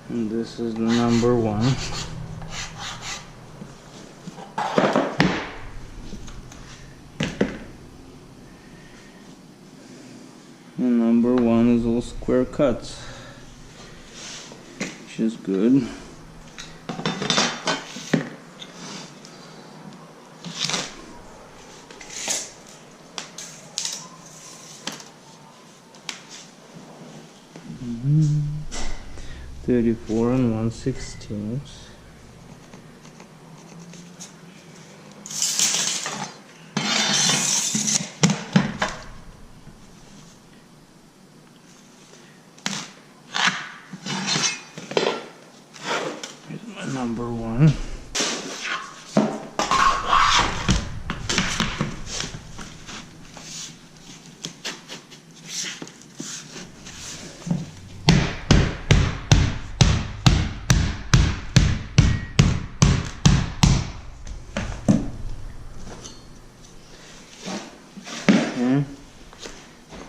And this is the number 1. And number 1 is all square cuts, which is good. Mm-hmm. 34 and 1/16. Here's my number 1.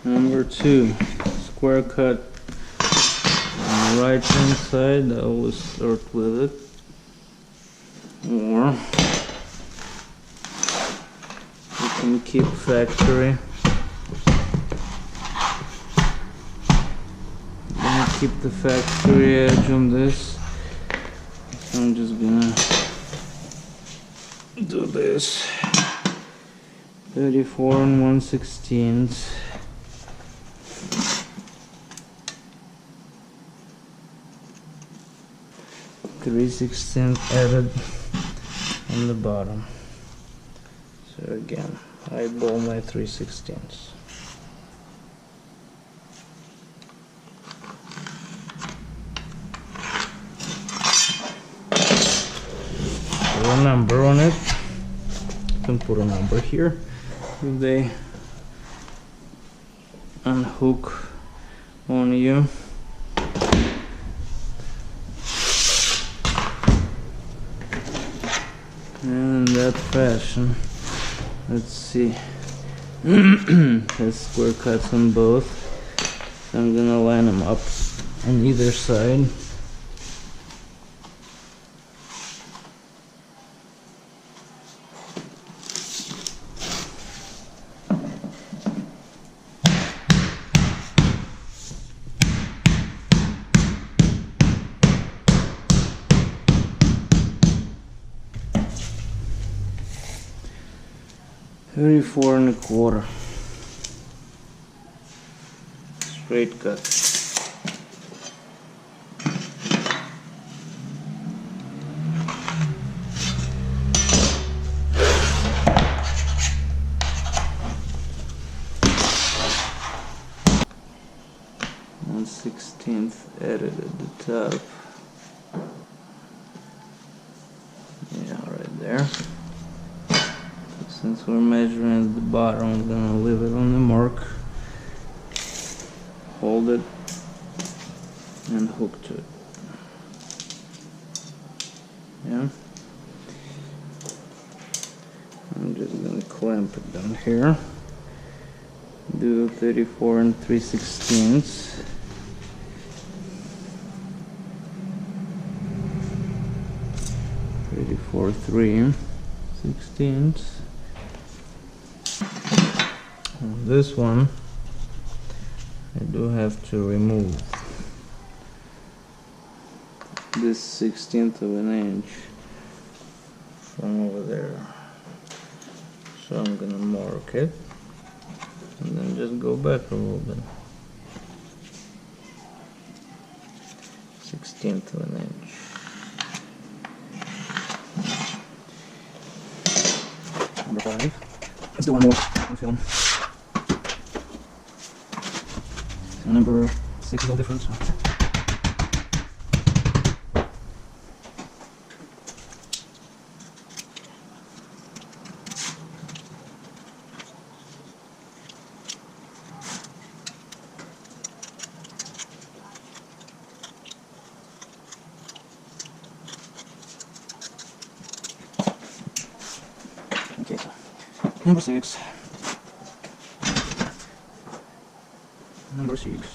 Number 2, square cut on the right hand side. I always start with it, or you can keep factory. I'm gonna keep the factory edge on this, so I'm just gonna do this. 34 and 1/16. 3/16 added on the bottom. So again, eyeball my 3/16. Put a number on it. You can put a number here if they unhook on you. And in that fashion, let's see, there's square cuts on both, so I'm gonna line them up on either side. $34 1/4. straight cut. One 1/16 added at the top. Yeah, right there. Since we're measuring at the bottom, I'm gonna leave it on the mark, hold it, and hook to it. Yeah. I'm just gonna clamp it down here. Do 34 and 3/16. For 3/16. This one I do have to remove this 1/16 of an inch from over there. So I'm gonna mark it and then just go back a little bit. 1/16 of an inch. Number 5. Let's do one more on film. So number 6 is all different. So. Okay, so number 6. Number 6.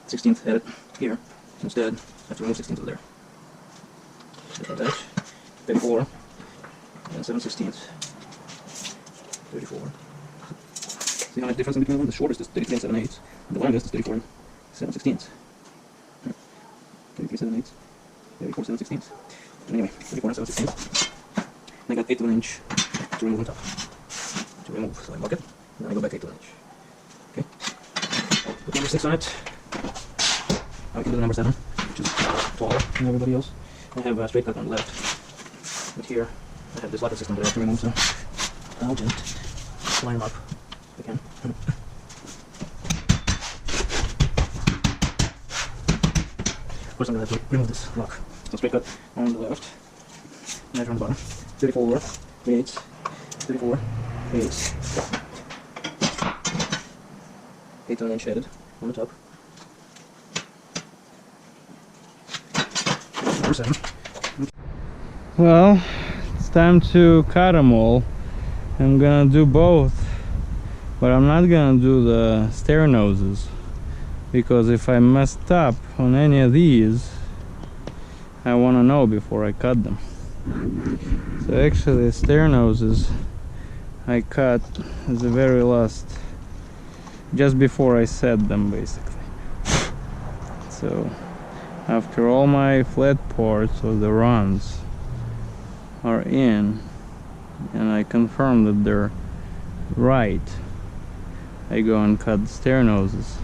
16th edit here. Instead, I have to remove 16th over there. Just attach. 34. And 7/16. 34. See how much difference in between them? The shortest is 33 and 7/8. The longest is 34 and 7/16. 33 7/8. 34 7/16. Anyway, 34 and 7/16. And I got 1/8 of an inch to remove on top. To remove, so I mark it, and then I go back 1/8 of an inch. Okay. Put number 6 on it. I can do number 7, which is taller than everybody else. I have a straight cut on the left. But here, I have this locker system that I have to remove, so I'll just line them up if I can. First I'm going to have to remove this lock. So straight cut on the left. Measure on the bottom. 34, 3/8, 34, 3/8. 1/8 of an inch added on the top. Number 7. Well, it's time to cut them all. I'm gonna do both, but I'm not gonna do the stair noses, because if I messed up on any of these, I want to know before I cut them. So actually the stair noses I cut at the very last, just before I set them basically. So after all my flat parts or the runs are in and I confirm that they're right, I go and cut the stair noses.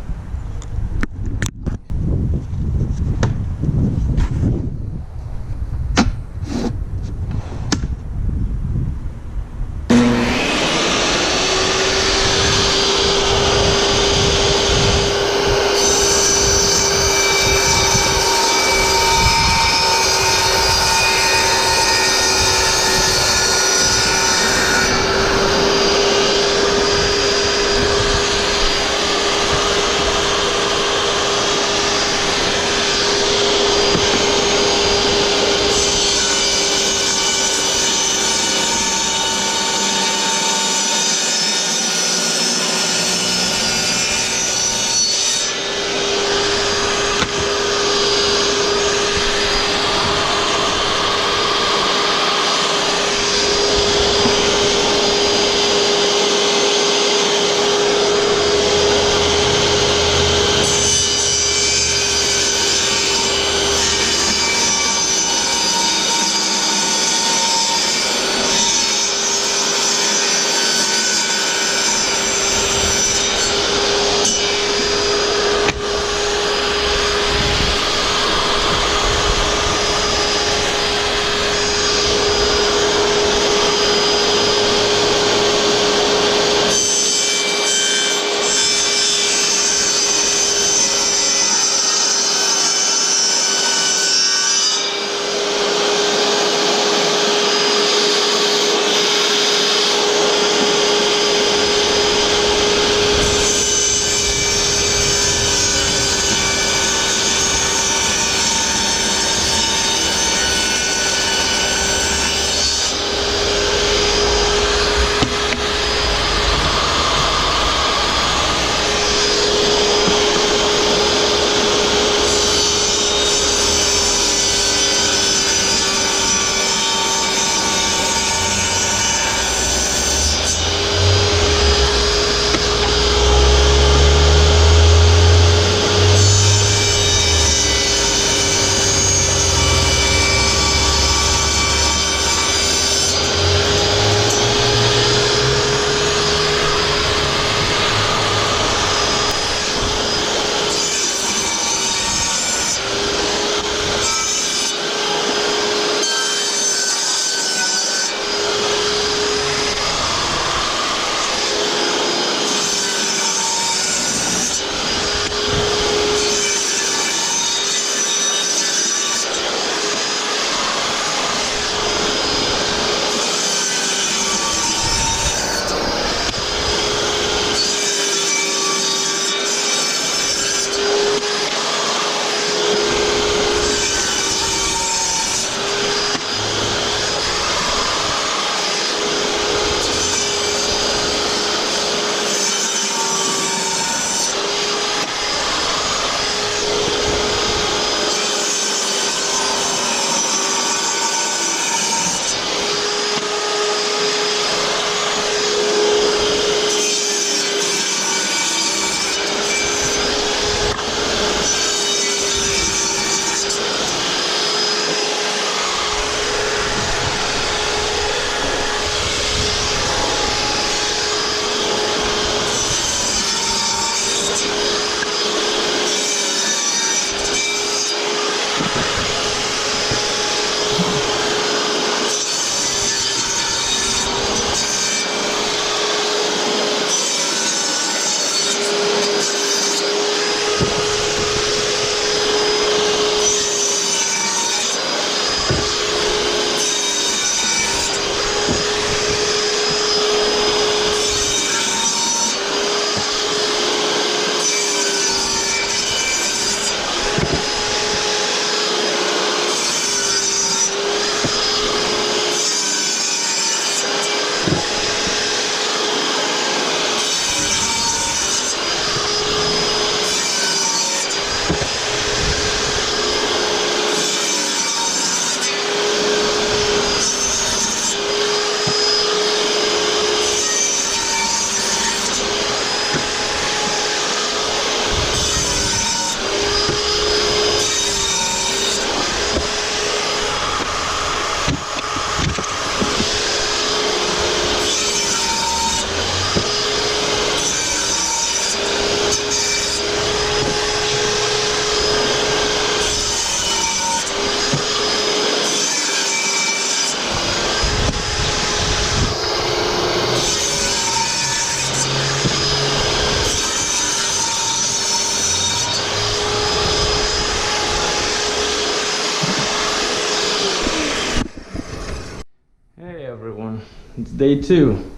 day 2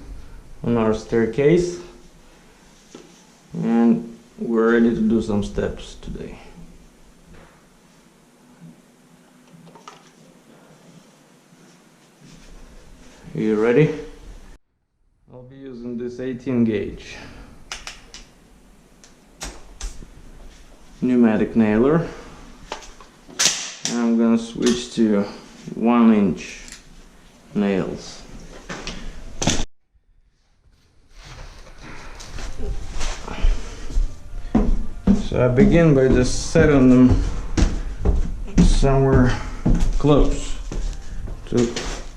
on our staircase, and we're ready to do some steps today. Are you ready? I'll be using this 18 gauge pneumatic nailer. And I'm gonna switch to 1-inch nails. So I begin by just setting them somewhere close to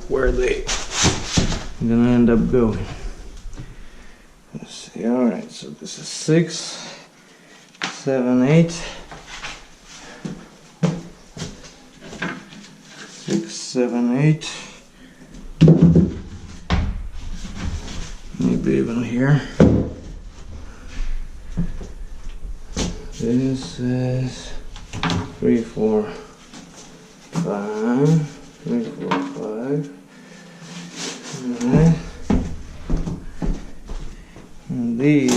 where they are gonna end up going. Let's see, alright, so this is 6, 7, 8, 6, 7, 8, maybe even here. This is 3, 4, 5, 3, 4, 5. Alright. And these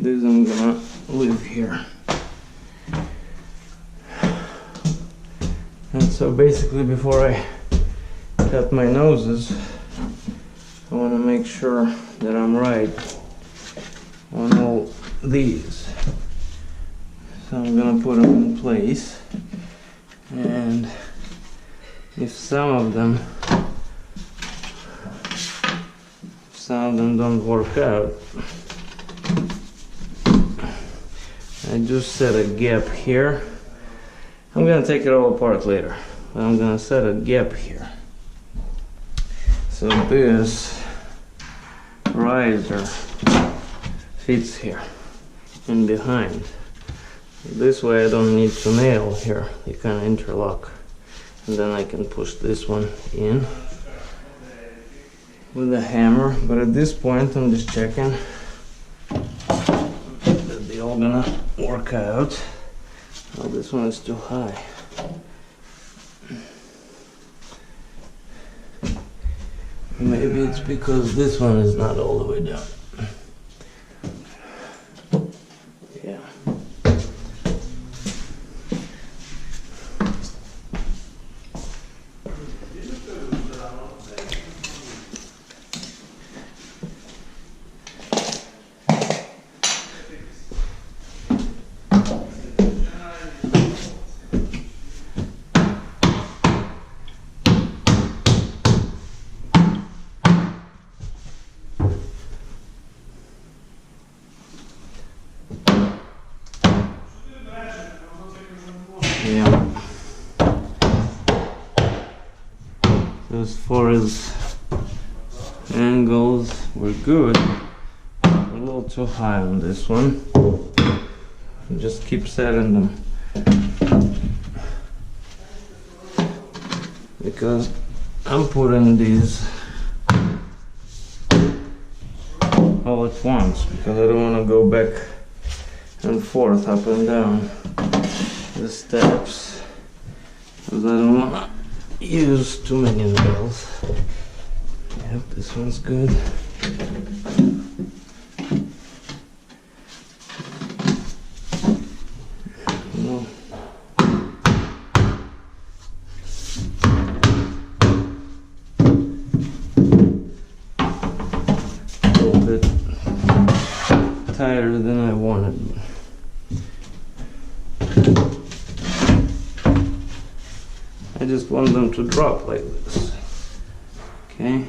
I'm gonna leave here. And so basically, before I cut my noses, I want to make sure that I'm right on all these. So I'm gonna put them in place, and if some of them don't work out, I just set a gap here. I'm gonna take it all apart later, but I'm gonna set a gap here. So this riser fits here and behind. This way I don't need to nail here, they kind of interlock. And then I can push this one in with a hammer, but at this point I'm just checking that they're all gonna work out. Oh, this one is too high. Maybe it's because this one is not all the way down. Yeah. Yeah. As far as angles, we're good. A little too high on this one. Just keep setting them, because I'm putting these all at once, because I don't want to go back and forth, up and down the steps, because I don't want to use too many nails. Yep, this one's good. No. A little bit tighter than I wanted. I just want them to drop like this. Okay.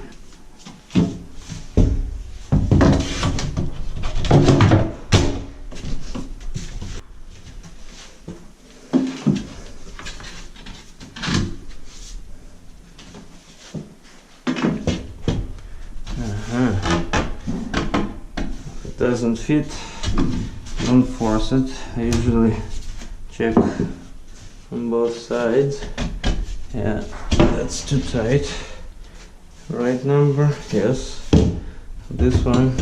If it doesn't fit, don't force it. I usually check on both sides. Yeah, that's too tight. Right number, yes. This one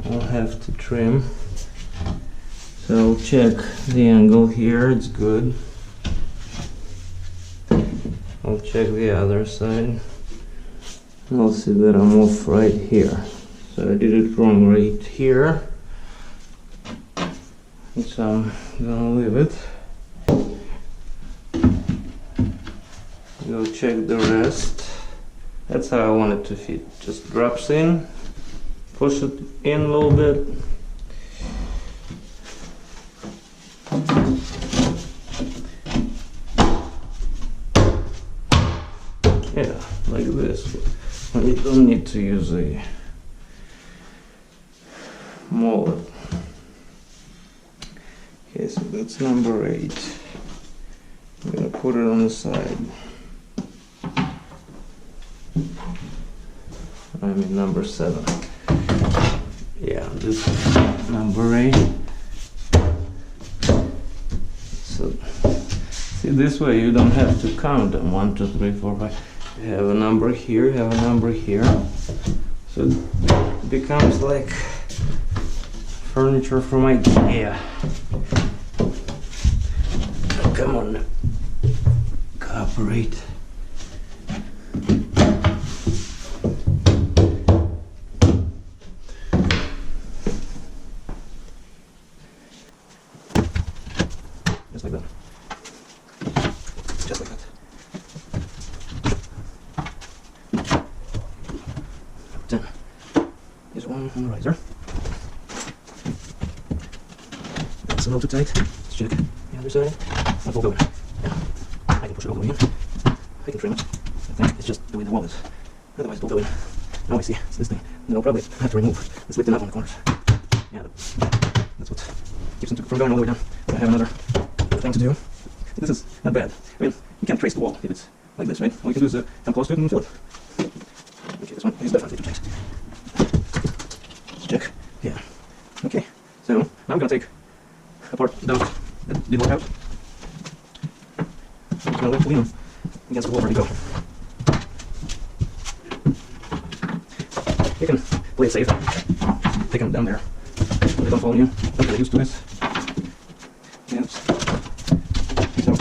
I'll have to trim. So I'll check the angle here, it's good. I'll check the other side. I'll see that I'm off right here. So I did it wrong right here. So I'm gonna leave it. Go check the rest. That's how I want it to fit. Just drops in, push it in a little bit. Yeah, like this. You don't need to use a mullet. Okay, so that's number 8. I'm gonna put it on the side. I mean number 7. Yeah, this is number 8. So see, this way you don't have to count them. 1, 2, 3, 4, 5. You have a number here, have a number here. So it becomes like furniture from IKEA. Oh, come on, cooperate. Just like that. Just like that. Then here's one on the riser. That's a little too tight. Let's check the other side. That will go in. Yeah. I can push it all the way in. I can trim it. I think it's just the way the wall is. Otherwise it will go in. Now I see it's this thing. Then I'll probably have to remove the slit up on the corners. Yeah, that's what keeps them from going all the way down. But I have another thing to do. This is not bad. I mean, you can't trace the wall if it's like this, right? All you can do is come close to it and fill it. Okay, this one is definitely too tight. Let's check. Yeah. Okay. So now I'm gonna take apart those that did work out. I'm just gonna lean them against the wall, ready to go. You can play it safe. Take them down there so they don't fall on you. Don't get used to this. Yes. So.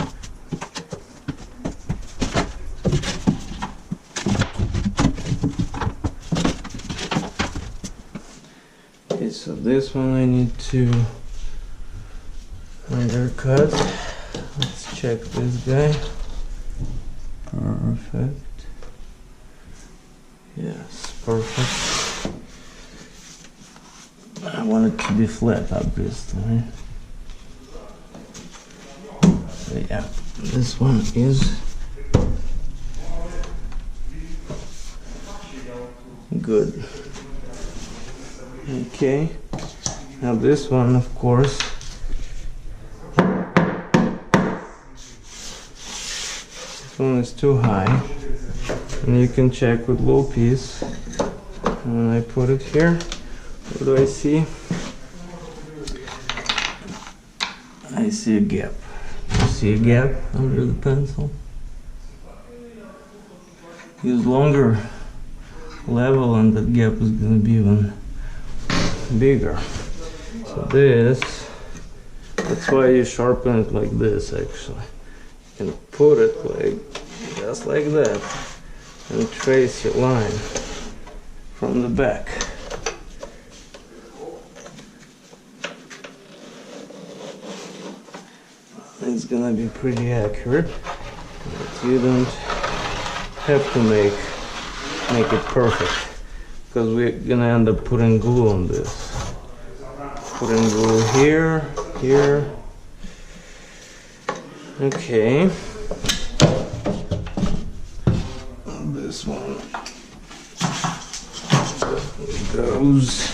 Okay, so this one I need to undercut. Let's check this guy. Perfect. Yes, perfect. I want it to be flat, obviously. So yeah, this one is good. Okay, now this one, of course, this one is too high, and you can check with low piece. And when I put it here, what do I see? I see a gap. You see a gap under the pencil? Use longer level and that gap is going to be even bigger. So that's why you sharpen it like this actually. You can put it like, just like that, and trace your line from the back. It's gonna be pretty accurate, but you don't have to make it perfect, because we're gonna end up putting glue on this. Putting glue here, here. Okay. This one goes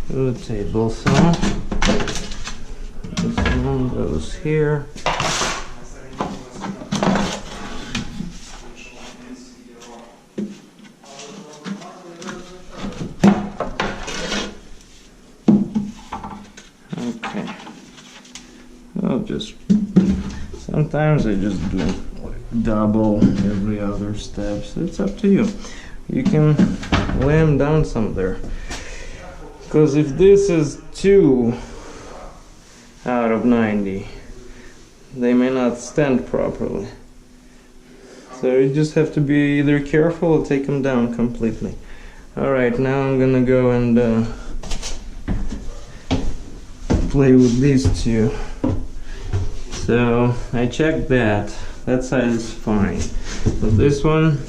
to the table saw. This one goes here. Okay. Sometimes I just do like double every other step, so it's up to you. You can lay them down some there. Because if this is 2 out of 90, they may not stand properly. So you just have to be either careful or take them down completely. Alright, now I'm gonna go and play with these two. So I checked that side is fine, but this one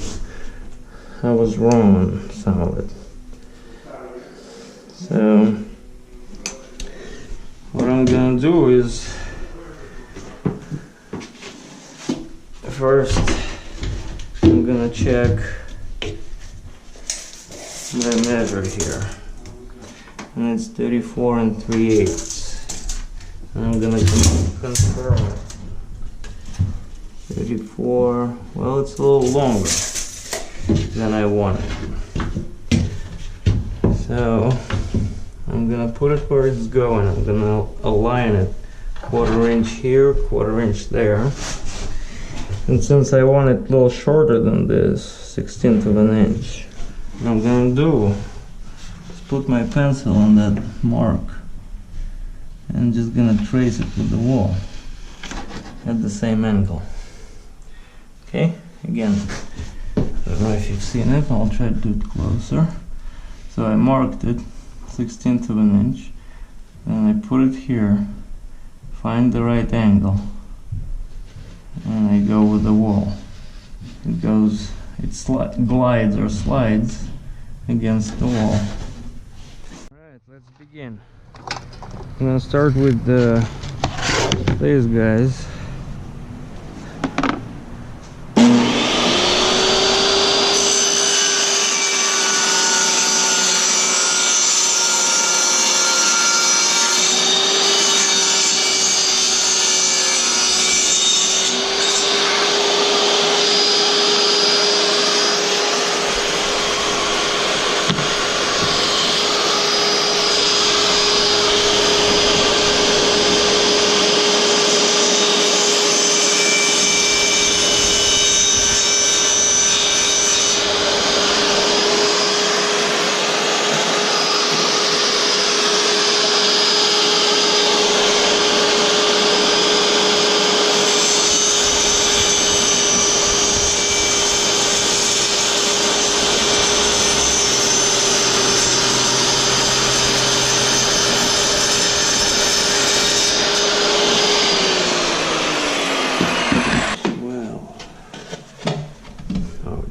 I was wrong on some of it. So what I'm gonna do is first I'm gonna check my measure here, and it's 34 3/8. I'm gonna confirm it. 34, well, it's a little longer than I wanted. So I'm gonna put it where it's going. I'm gonna align it 1/4 inch here, 1/4 inch there. And since I want it a little shorter than this, 1/16 of an inch, what I'm gonna do is put my pencil on that mark and just gonna trace it with the wall at the same angle. Okay, again, I don't know if you've seen it, I'll try to do it closer. So I marked it 1/16 of an inch, and I put it here, find the right angle, and I go with the wall. It goes, it glides or slides against the wall. Alright, let's begin. I'm gonna start with these guys.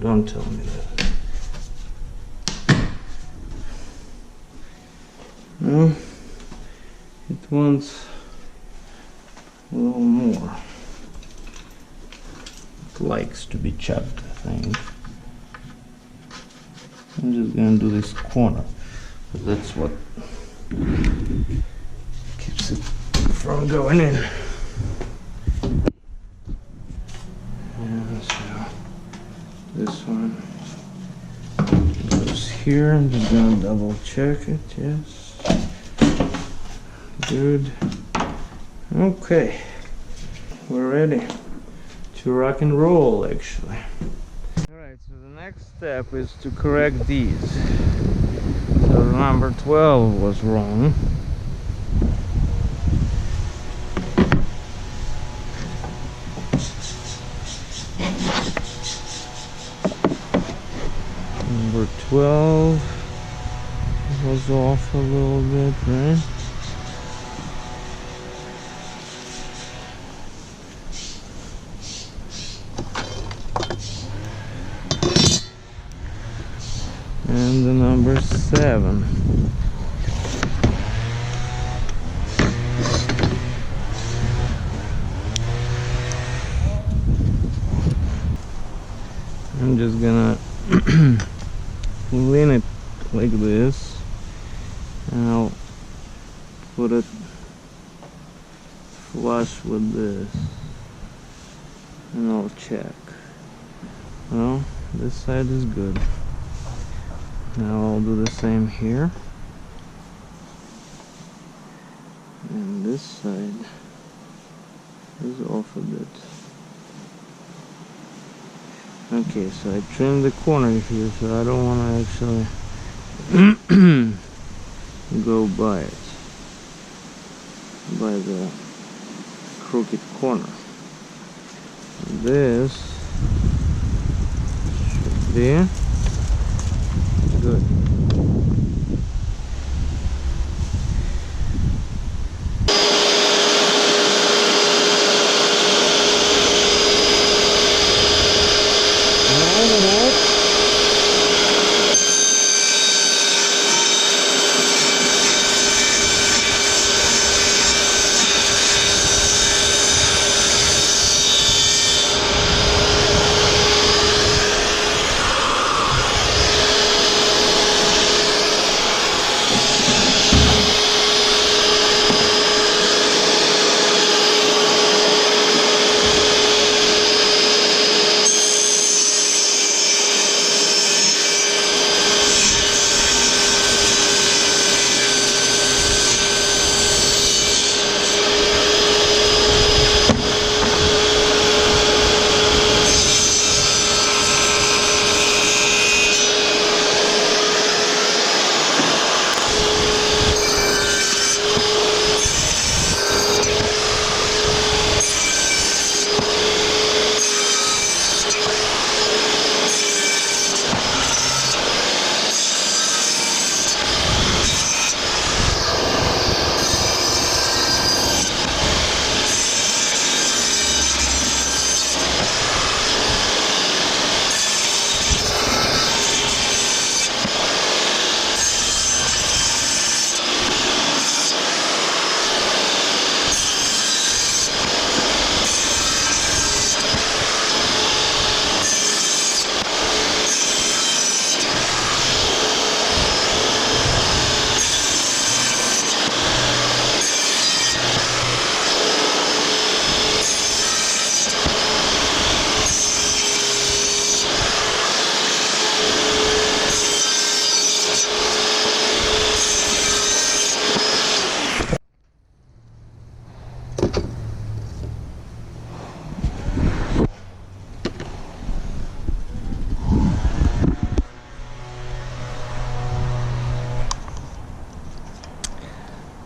Don't tell me that. No, it wants a little more. It likes to be chopped, I think. I'm just gonna do this corner, but that's what keeps it from going in. And so this one goes here. I'm just gonna double check it. Yes, good. Okay, we're ready to rock and roll, actually. Alright, so the next step is to correct these. So number 12 was wrong. Number 12 was off a little bit, right? And the number 7. I'm just gonna lean it like this, and I'll put it flush with this, and I'll check. Well, this side is good. Now I'll do the same here, and this side is off a bit. Okay, so I trimmed the corner here, so I don't want to actually go by it, by the crooked corner. This should be good.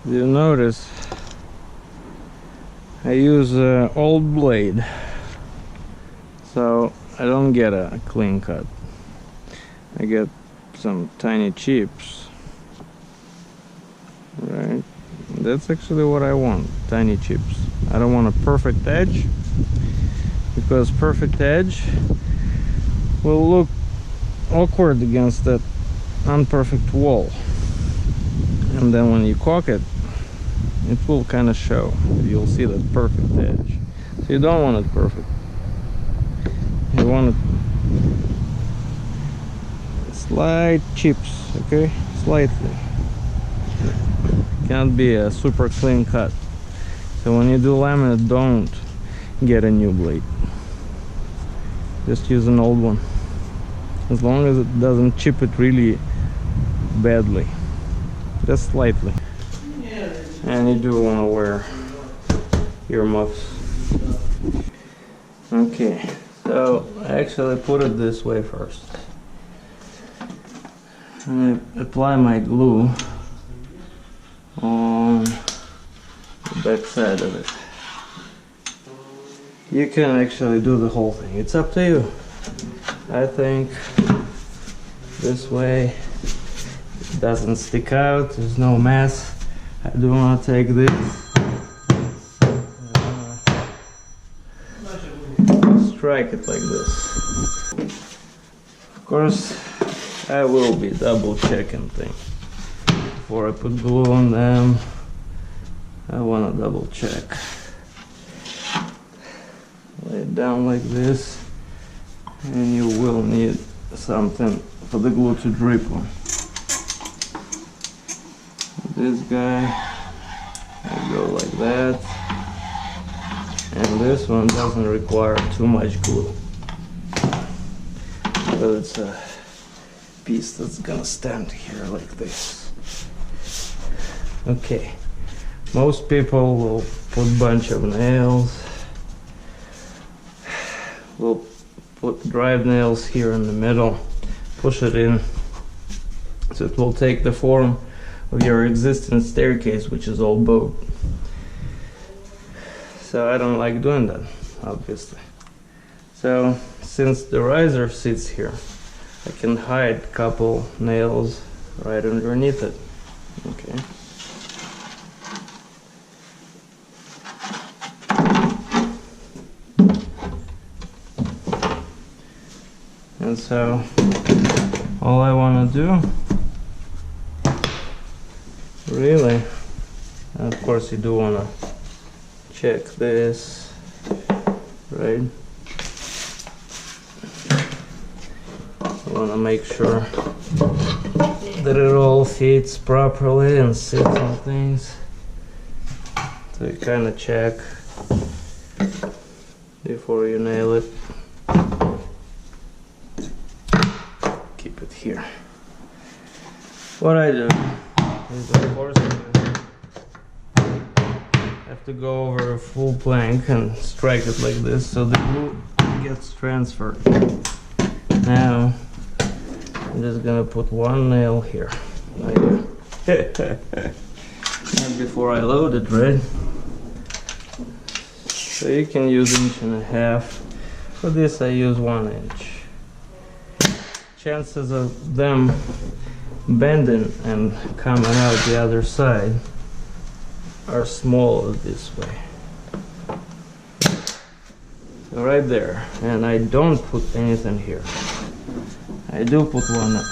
You notice I use an old blade, so I don't get a clean cut. I get some tiny chips, right? That's actually what I want, tiny chips. I don't want a perfect edge, because perfect edge will look awkward against that unperfect wall, and then when you caulk it, it will kind of show. You'll see that perfect edge. So you don't want it perfect. You want it slight chips, okay? Slightly. Can't be a super clean cut. So when you do laminate, don't get a new blade. Just use an old one. As long as it doesn't chip it really badly. Just slightly. And you do want to wear earmuffs. Okay, so I actually put it this way first. I apply my glue on the back side of it. You can actually do the whole thing, it's up to you. I think this way it doesn't stick out, there's no mess. I do want to take this, strike it like this. Of course, I will be double checking things. Before I put glue on them, I want to double check. Lay it down like this, and you will need something for the glue to drip on. This guy, I go like that, and this one doesn't require too much glue, but it's a piece that's gonna stand here like this. Okay, most people will put a bunch of nails, we'll put drive nails here in the middle, push it in, so it will take the form of your existing staircase, which is all bowed. So I don't like doing that, obviously. So since the riser sits here, I can hide a couple nails right underneath it. Okay. And so all I want to do, really, and of course you do want to check this, right? You want to make sure that it all fits properly and sits on things. So you kind of check before you nail it. Keep it here. What I do is, of course, I have to go over a full plank and strike it like this so the glue gets transferred. Now I'm just gonna put one nail here, like and before I load it, right? So you can use 1.5 inches. For this I use 1 inch. Chances of them bending and coming out the other side are smaller this way. So right there, and I don't put anything here. I do put one at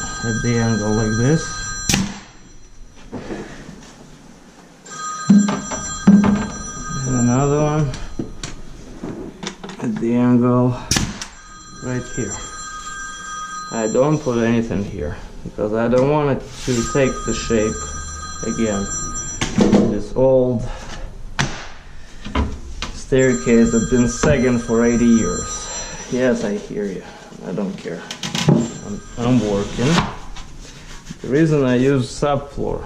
the angle like this. And another one at the angle right here. I don't put anything here because I don't want it to take the shape again. This old staircase that's been sagging for 80 years. Yes, I hear you. I don't care. I'm working. The reason I use subfloor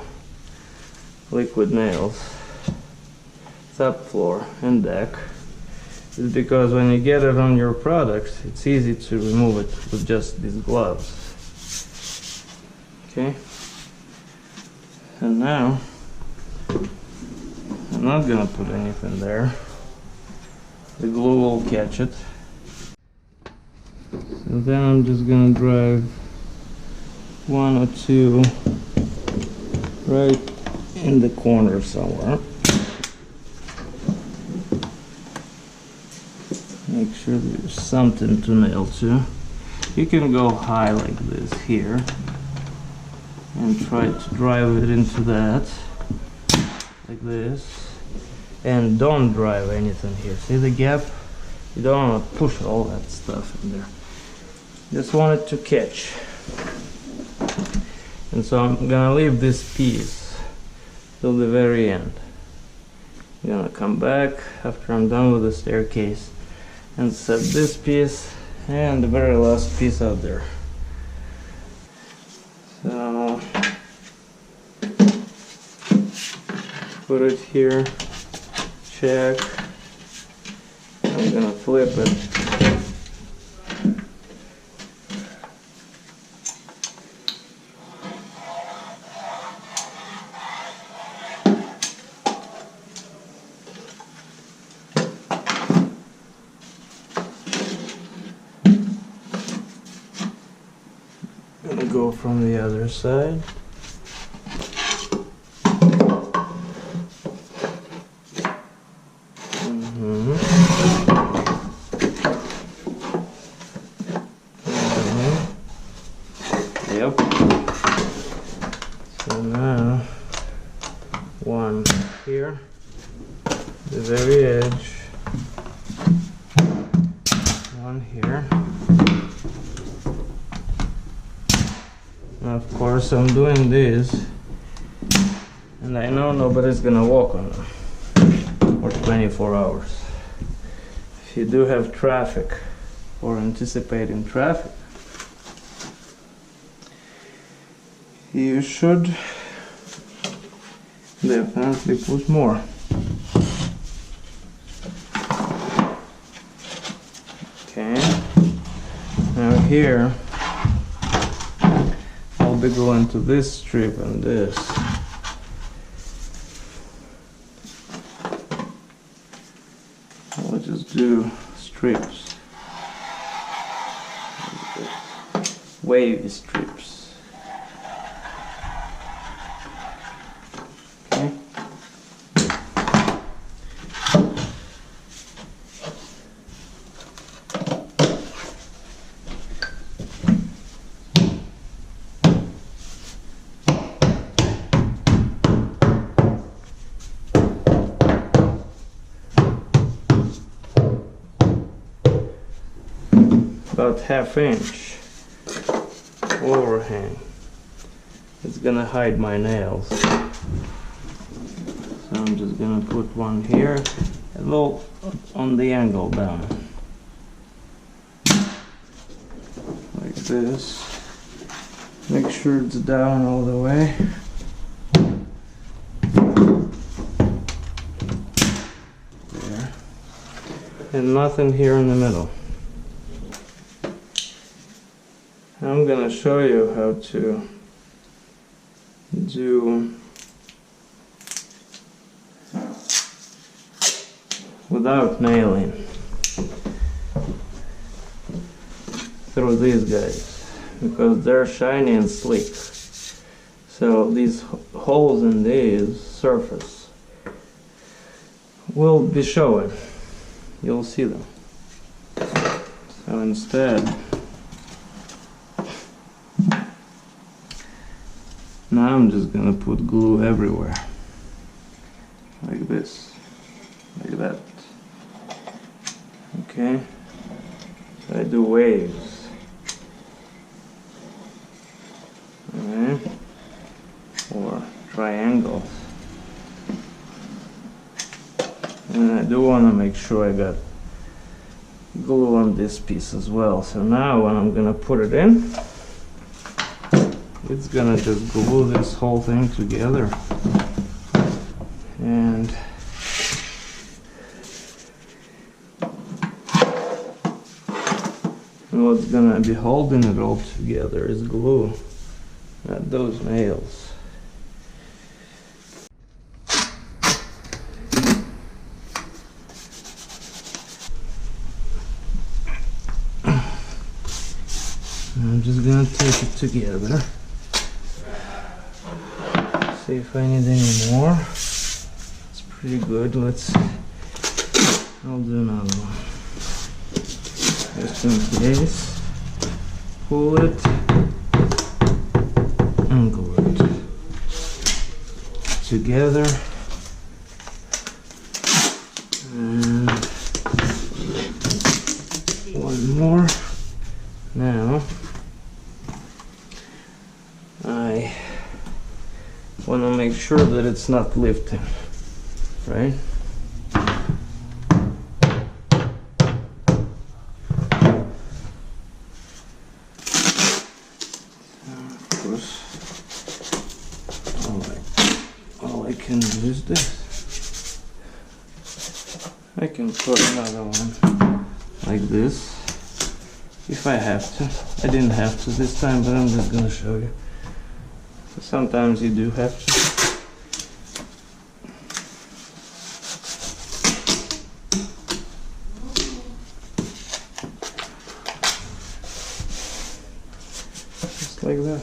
liquid nails, subfloor and deck, is because when you get it on your products, it's easy to remove it with just these gloves. Okay? And now, I'm not gonna put anything there. The glue will catch it. So then I'm just gonna drive 1 or 2 right in the corner somewhere. Make sure there's something to nail to. You can go high like this here and try to drive it into that, like this. And don't drive anything here. See the gap? You don't want to push all that stuff in there. Just want it to catch. And so I'm gonna leave this piece till the very end. I'm gonna come back after I'm done with the staircase and set this piece and the very last piece out there. So put it here, check. I'm gonna flip it. Gonna go from the other side. Yep. So now, one here, the very edge, one here. Now of course I'm doing this, and I know nobody's gonna walk on them for 24 hours. If you do have traffic or anticipating traffic, you should definitely put more. Okay, now here I'll be going to this strip and this. I'll just do strips. wavy strips. Okay. About ½ inch overhang. It's gonna hide my nails. So I'm just gonna put one here, a little on the angle down. Like this. Make sure it's down all the way. There. And nothing here in the middle. I'm gonna show you how to do without nailing through these guys, because they're shiny and sleek. So these holes in these surface will be showing. You'll see them. So instead, now I'm just gonna put glue everywhere, like this, like that. Okay, so I do waves. Alright, or triangles. And I do want to make sure I got glue on this piece as well. So now when I'm gonna put it in, it's gonna just glue this whole thing together. And what's gonna be holding it all together is glue, not those nails. I'm just gonna take it together. See if I need any more. It's pretty good. I'll do another one. Just in case. Pull it and glue it together. And one more. Now I want to make sure that it's not lifting, right? Of course, all I can do is this. I can put another one like this if I have to. I didn't have to this time, but I'm just gonna show you. So sometimes you do have to. Just like that.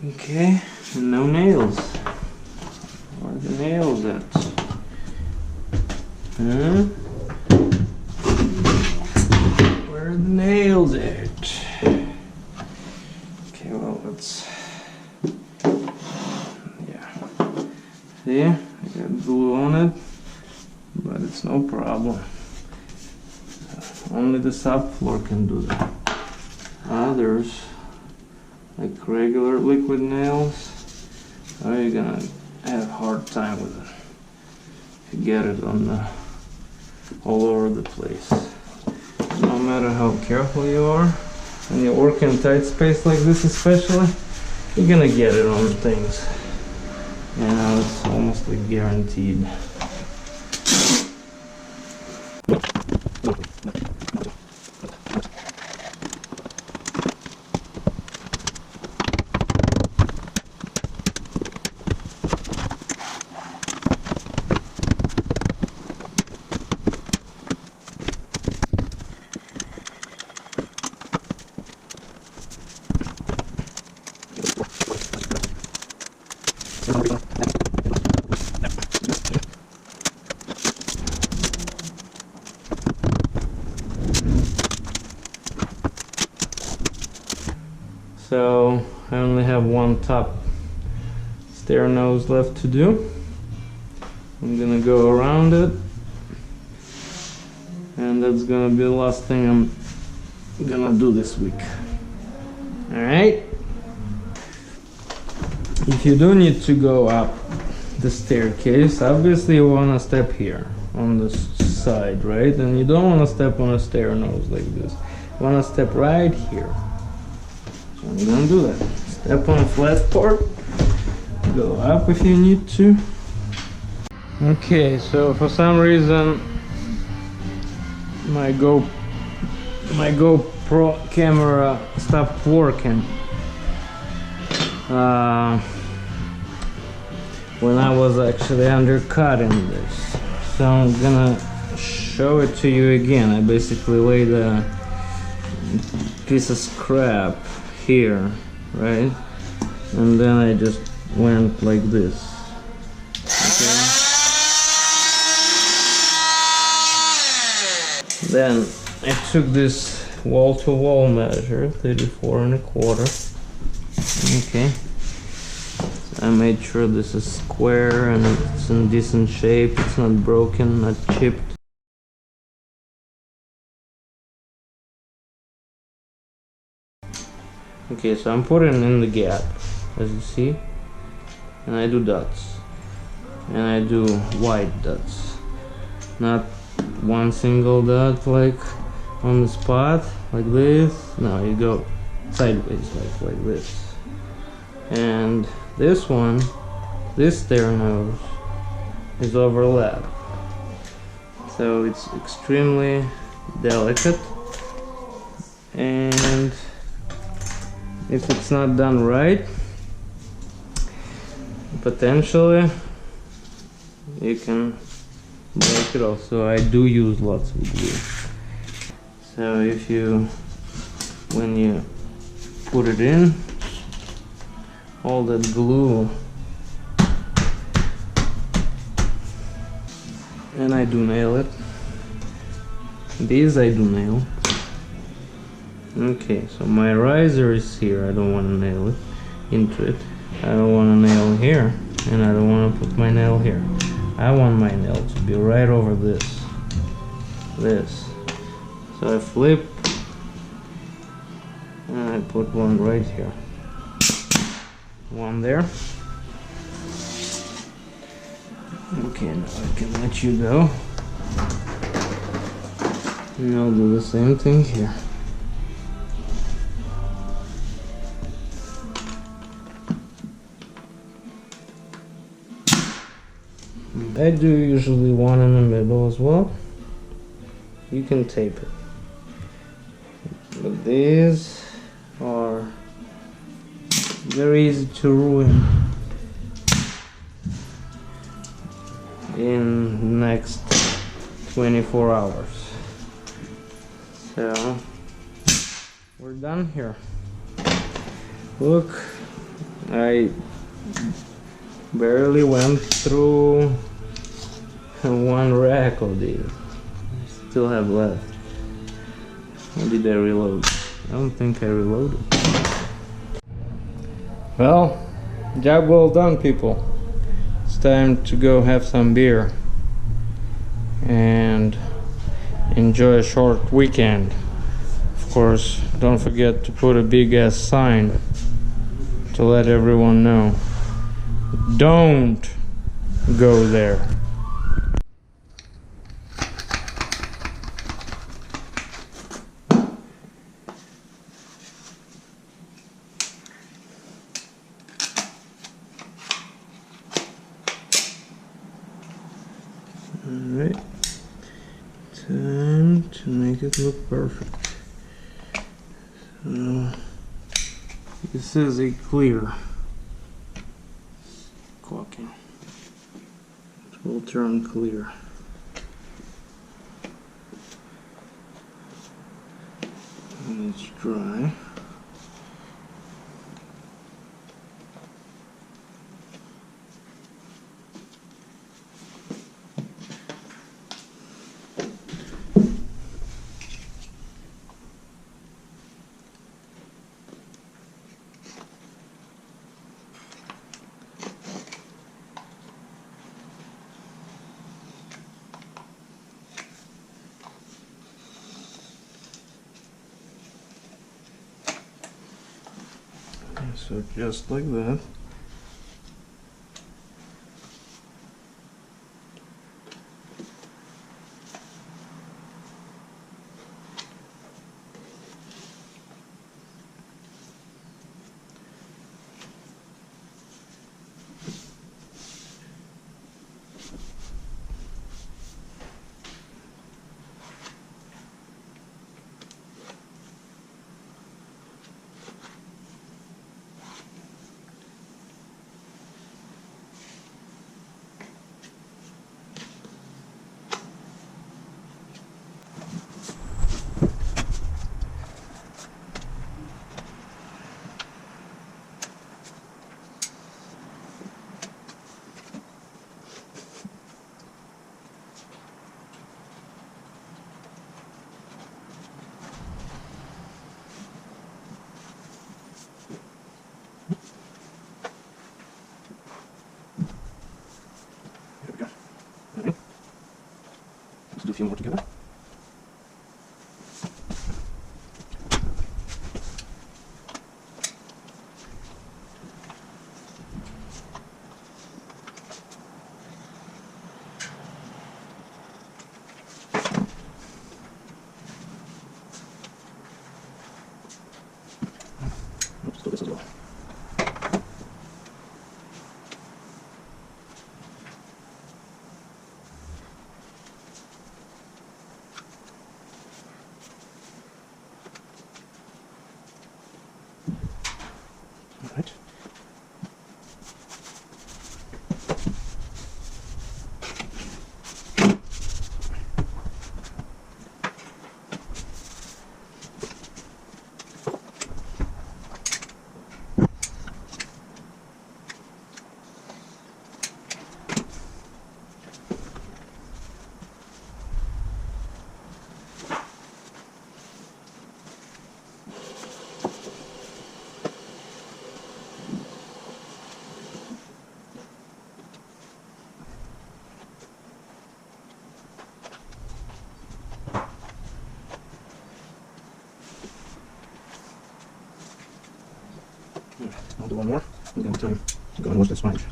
Okay, and no nails. Where are the nails at? Huh? Where are the nails at? Okay, well, let's... Yeah. See? I got glue on it, but it's no problem. Only the subfloor can do that. Others, like regular liquid nails, are you gonna have a hard time with it. You get it on the all over the place. No matter how careful you are, when you work in tight space like this especially, you're gonna get it on things. You know, it's almost like guaranteed. So I only have one top stair nose left to do. I'm gonna go around it, and that's gonna be the last thing I'm gonna do this week. Alright? If you do need to go up the staircase, obviously you wanna step here on the side, right? And you don't wanna step on a stair nose like this. You wanna step right here. So I'm gonna do that. Step on a flat part, go up if you need to. Okay, so for some reason my GoPro camera stopped working when I was actually undercutting this. So I'm gonna show it to you again. I basically laid a piece of scrap here, right? And then I just went like this. Okay. Then I took this wall-to-wall measure, 34.25. Okay. So I made sure this is square and it's in decent shape. It's not broken, not chipped. Okay, so I'm putting in the gap, as you see, and I do dots, and I do wide dots, not one single dot like on the spot, like this. No, you go sideways like this. And this one, this stair nose, is overlapped, so it's extremely delicate, and if it's not done right, potentially you can break it off. So I do use lots of glue. So if you, when you put it in, all that glue, and I do nail it. These I do nail. Okay, so my riser is here. I don't want to nail it into it. I don't want to nail here, and I don't want to put my nail here. I want my nail to be right over this. So I flip, and I put one right here. One there. Okay, now I can let you go. And I'll do the same thing here. I do usually one in the middle as well. You can tape it. But these are very easy to ruin in next 24 hours. So we're done here. Look, I barely went through one rack of these. I still have left. Or did I reload? I don't think I reloaded. Well, job well done, people. It's time to go have some beer and enjoy a short weekend. Of course, don't forget to put a big ass sign to let everyone know. Don't go there. Alright, time to make it look perfect. So, this is a clear caulking. It will turn clear. And it's dry. So just like that. Let's do a few more together. Let's do this as well. Right. I'll do one more. I'm going to go and wash the sponge.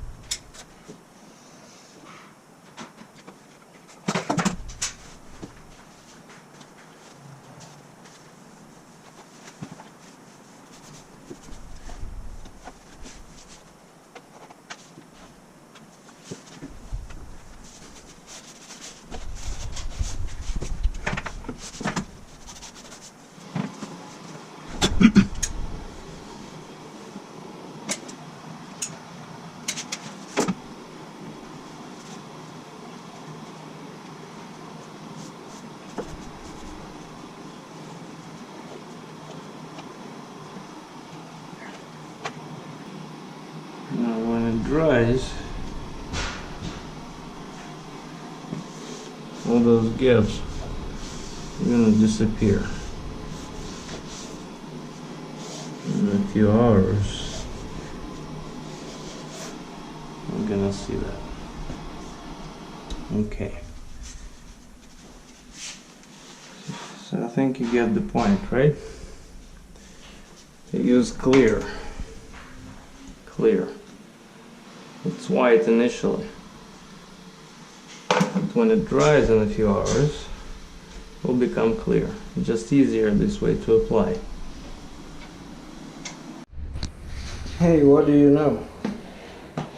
dries, all those gaps are gonna disappear. In a few hours, I'm gonna see that. Okay. So I think you get the point, right? I use clear. Clear. It's white initially. But when it dries in a few hours, it will become clear. Just easier this way to apply. Hey, what do you know?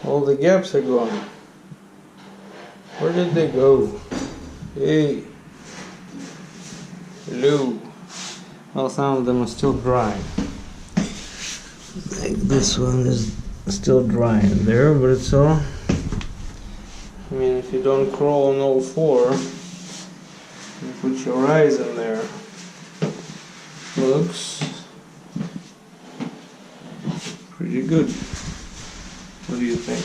All the gaps are gone. Where did they go? Hey. Hello. Well, some of them are still drying. Like this one is still dry in there, but it's all... I mean, if you don't crawl on all four, you put your eyes in there. Looks pretty good. What do you think?